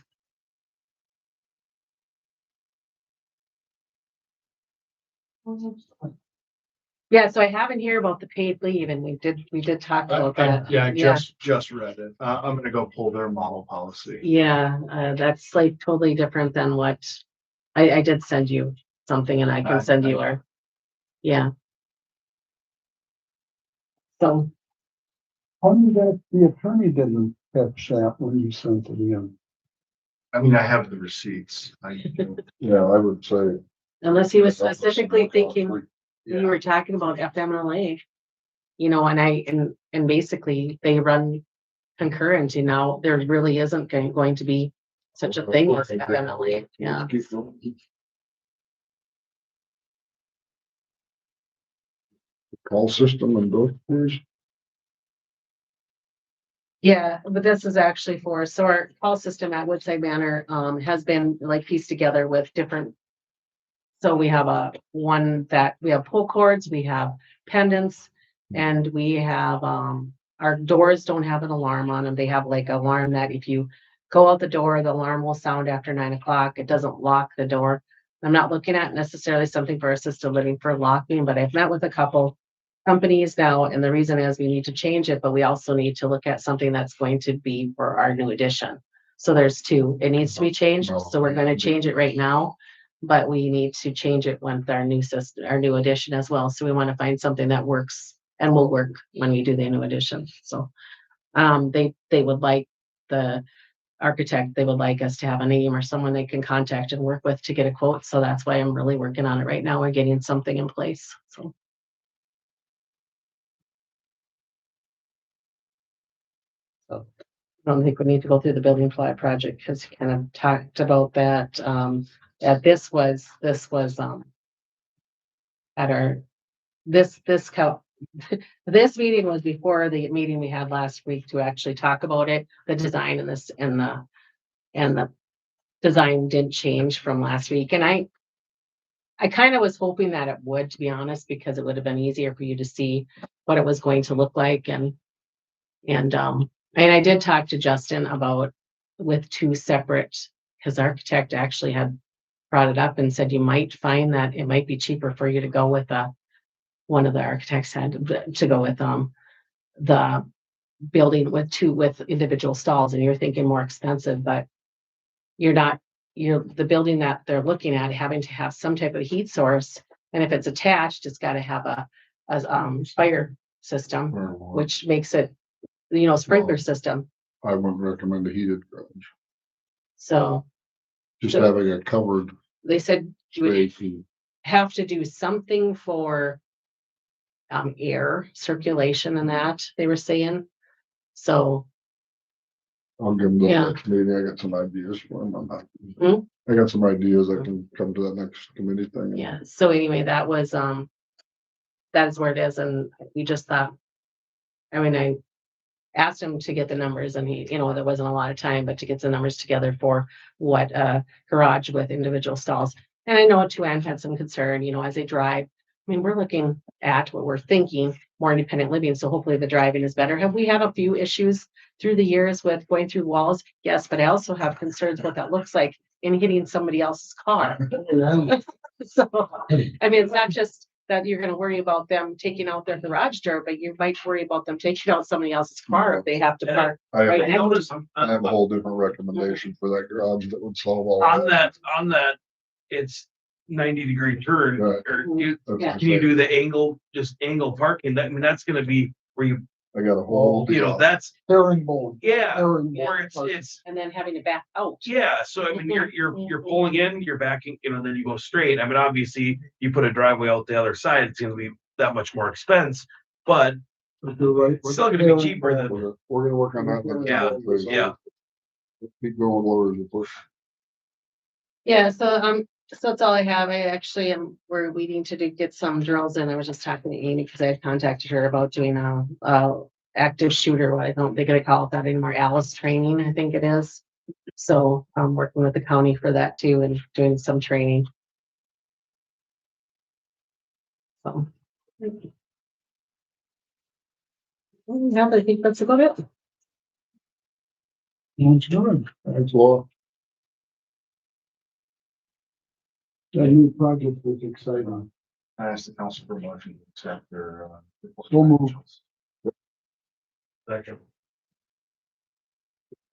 Yeah, so I have in here about the paid leave and we did talk about that. Yeah, I just read it. I'm gonna go pull their model policy. Yeah, that's like totally different than what, I did send you something and I can send you our, yeah. So, How did that, the attorney didn't catch that when you sent it in? I mean, I have the receipts. Yeah, I would say. unless he was specifically thinking Yeah. we were talking about FMLA, and basically they run concurrent, there really isn't going to be such a thing as FMLA, yeah. Call system and both, please. Yeah, but this is actually so our call system at Woodside Manor, has been like pieced together with different. So we have we have pull cords, we have pendants, and we have, our doors don't have an alarm on them. They have like an alarm that if you go out the door, the alarm will sound after 9 o'clock. It doesn't lock the door. I'm not looking at necessarily something for assisted living for locking, but I've met with a couple companies now, and the reason is we need to change it, but we also need to look at something that's going to be for our new addition. So there's two, it needs to be changed, so we're gonna change it right now, but we need to change it with our new system, our new addition as well. So we want to find something that works and will work when we do the new addition. So they would like the architect, they would like us to have a name or someone they can contact and work with to get a quote. So that's why I'm really working on it right now and getting something in place. So. I don't think we need to go through the building plot project because we kind of talked about that. This was, at our, this meeting was before the meeting we had last week to actually talk about it, the design and this, and the design didn't change from last week. And I kind of was hoping that it would, to be honest, because it would have been easier for you to see what it was going to look like. And I did talk to Justin about with two separate, because the architect actually had brought it up and said you might find that it might be cheaper for you to go with one of the architects had to go with the building with individual stalls, and you're thinking more expensive, but the building that they're looking at having to have some type of heat source, and if it's attached, it's got to have a fire system, which makes it, sprinkler system. I wouldn't recommend a heated garage. So Just having a covered they said you would space. have to do something for air circulation and that they were saying. So I'll give them the Yeah. next meeting. I got some ideas for them on that. Hmm? I got some ideas. I can come to that next committee thing. yeah. So anyway, that is where it is, and we just thought. I mean, I asked him to get the numbers, and he, there wasn't a lot of time, but to get the numbers together for what garage with individual stalls. And I know Tuan had some concern, as they drive. I mean, we're looking at what we're thinking, more independent living. So hopefully the driving is better. Have we had a few issues through the years with going through walls? Yes, but I also have concerns what that looks like in hitting somebody else's car. So, I mean, it's not just that you're going to worry about them taking out their garage door, but you might worry about them taking out somebody else's car if they have to park. I have, Right. I noticed I have a whole different recommendation for that garage that would solve all. on that, it's 90-degree turn, Right. or That's what I'm can you saying. do the angle parking? That's gonna be where you, I got a whole. that's, Herringbone. yeah, Herringbone. or it's, And then having to back out. yeah, so I mean, you're pulling in, you're backing, then you go straight. I mean, obviously, you put a driveway out the other side, it's gonna be that much more expense, but You're right. it's still gonna be cheaper than, We're gonna work on that. Yeah. Keep going lower as you push. Yeah, so that's all I have. I actually we're waiting to get some drills in. I was just talking to Amy because I had contacted her about doing a active shooter. What I don't think they call it that anymore. Alice training, I think it is. So I'm working with the county for that too and doing some training. So. Yeah, but I think that's about it. Sounds good. Thanks, Laura. That new project was exciting. I asked the council for a motion to accept their. So moved. second.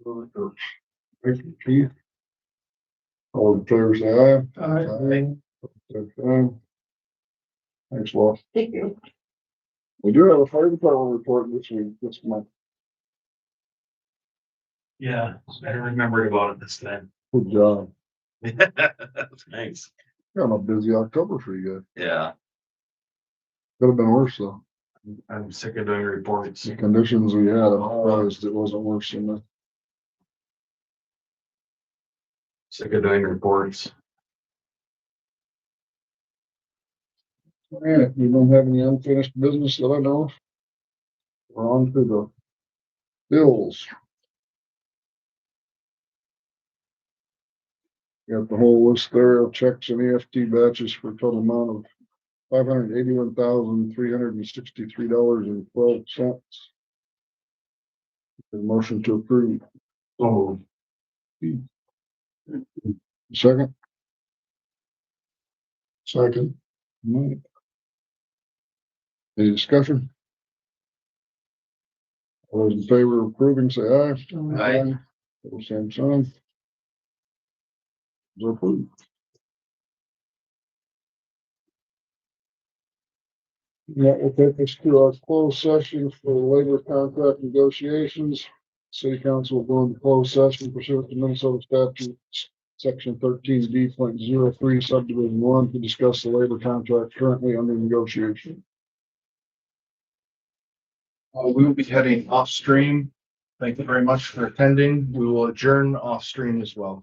Thank you, Chief. All in favor, say aye. Aye. Okay. Thanks, Laura. Thank you. We do have a fire department report this month. Yeah, I remembered about it this time. Good job. Thanks. Got a busy October for you guys. Yeah, Could have been worse though. I'm sick of doing reports. The conditions we had, I'm surprised it wasn't worse than that. Sick of doing reports. All right, we don't have any unfinished business that I know of. We're on to the bills. Got the whole list there of checks and EFT batches for a total amount of $581,363.12. Motion to approve. So Second. Second. Any discussion? All those in favor of approving, say aye. Aye. All same sign. They're approved. That will take us to our closed session for labor contract negotiations. City council will go into closed session pursuant to Minnesota statute, section 13D.03 subdivision 1 to discuss the labor contract currently under negotiation. we will be heading upstream Thank you very much for attending. We will adjourn off stream as well.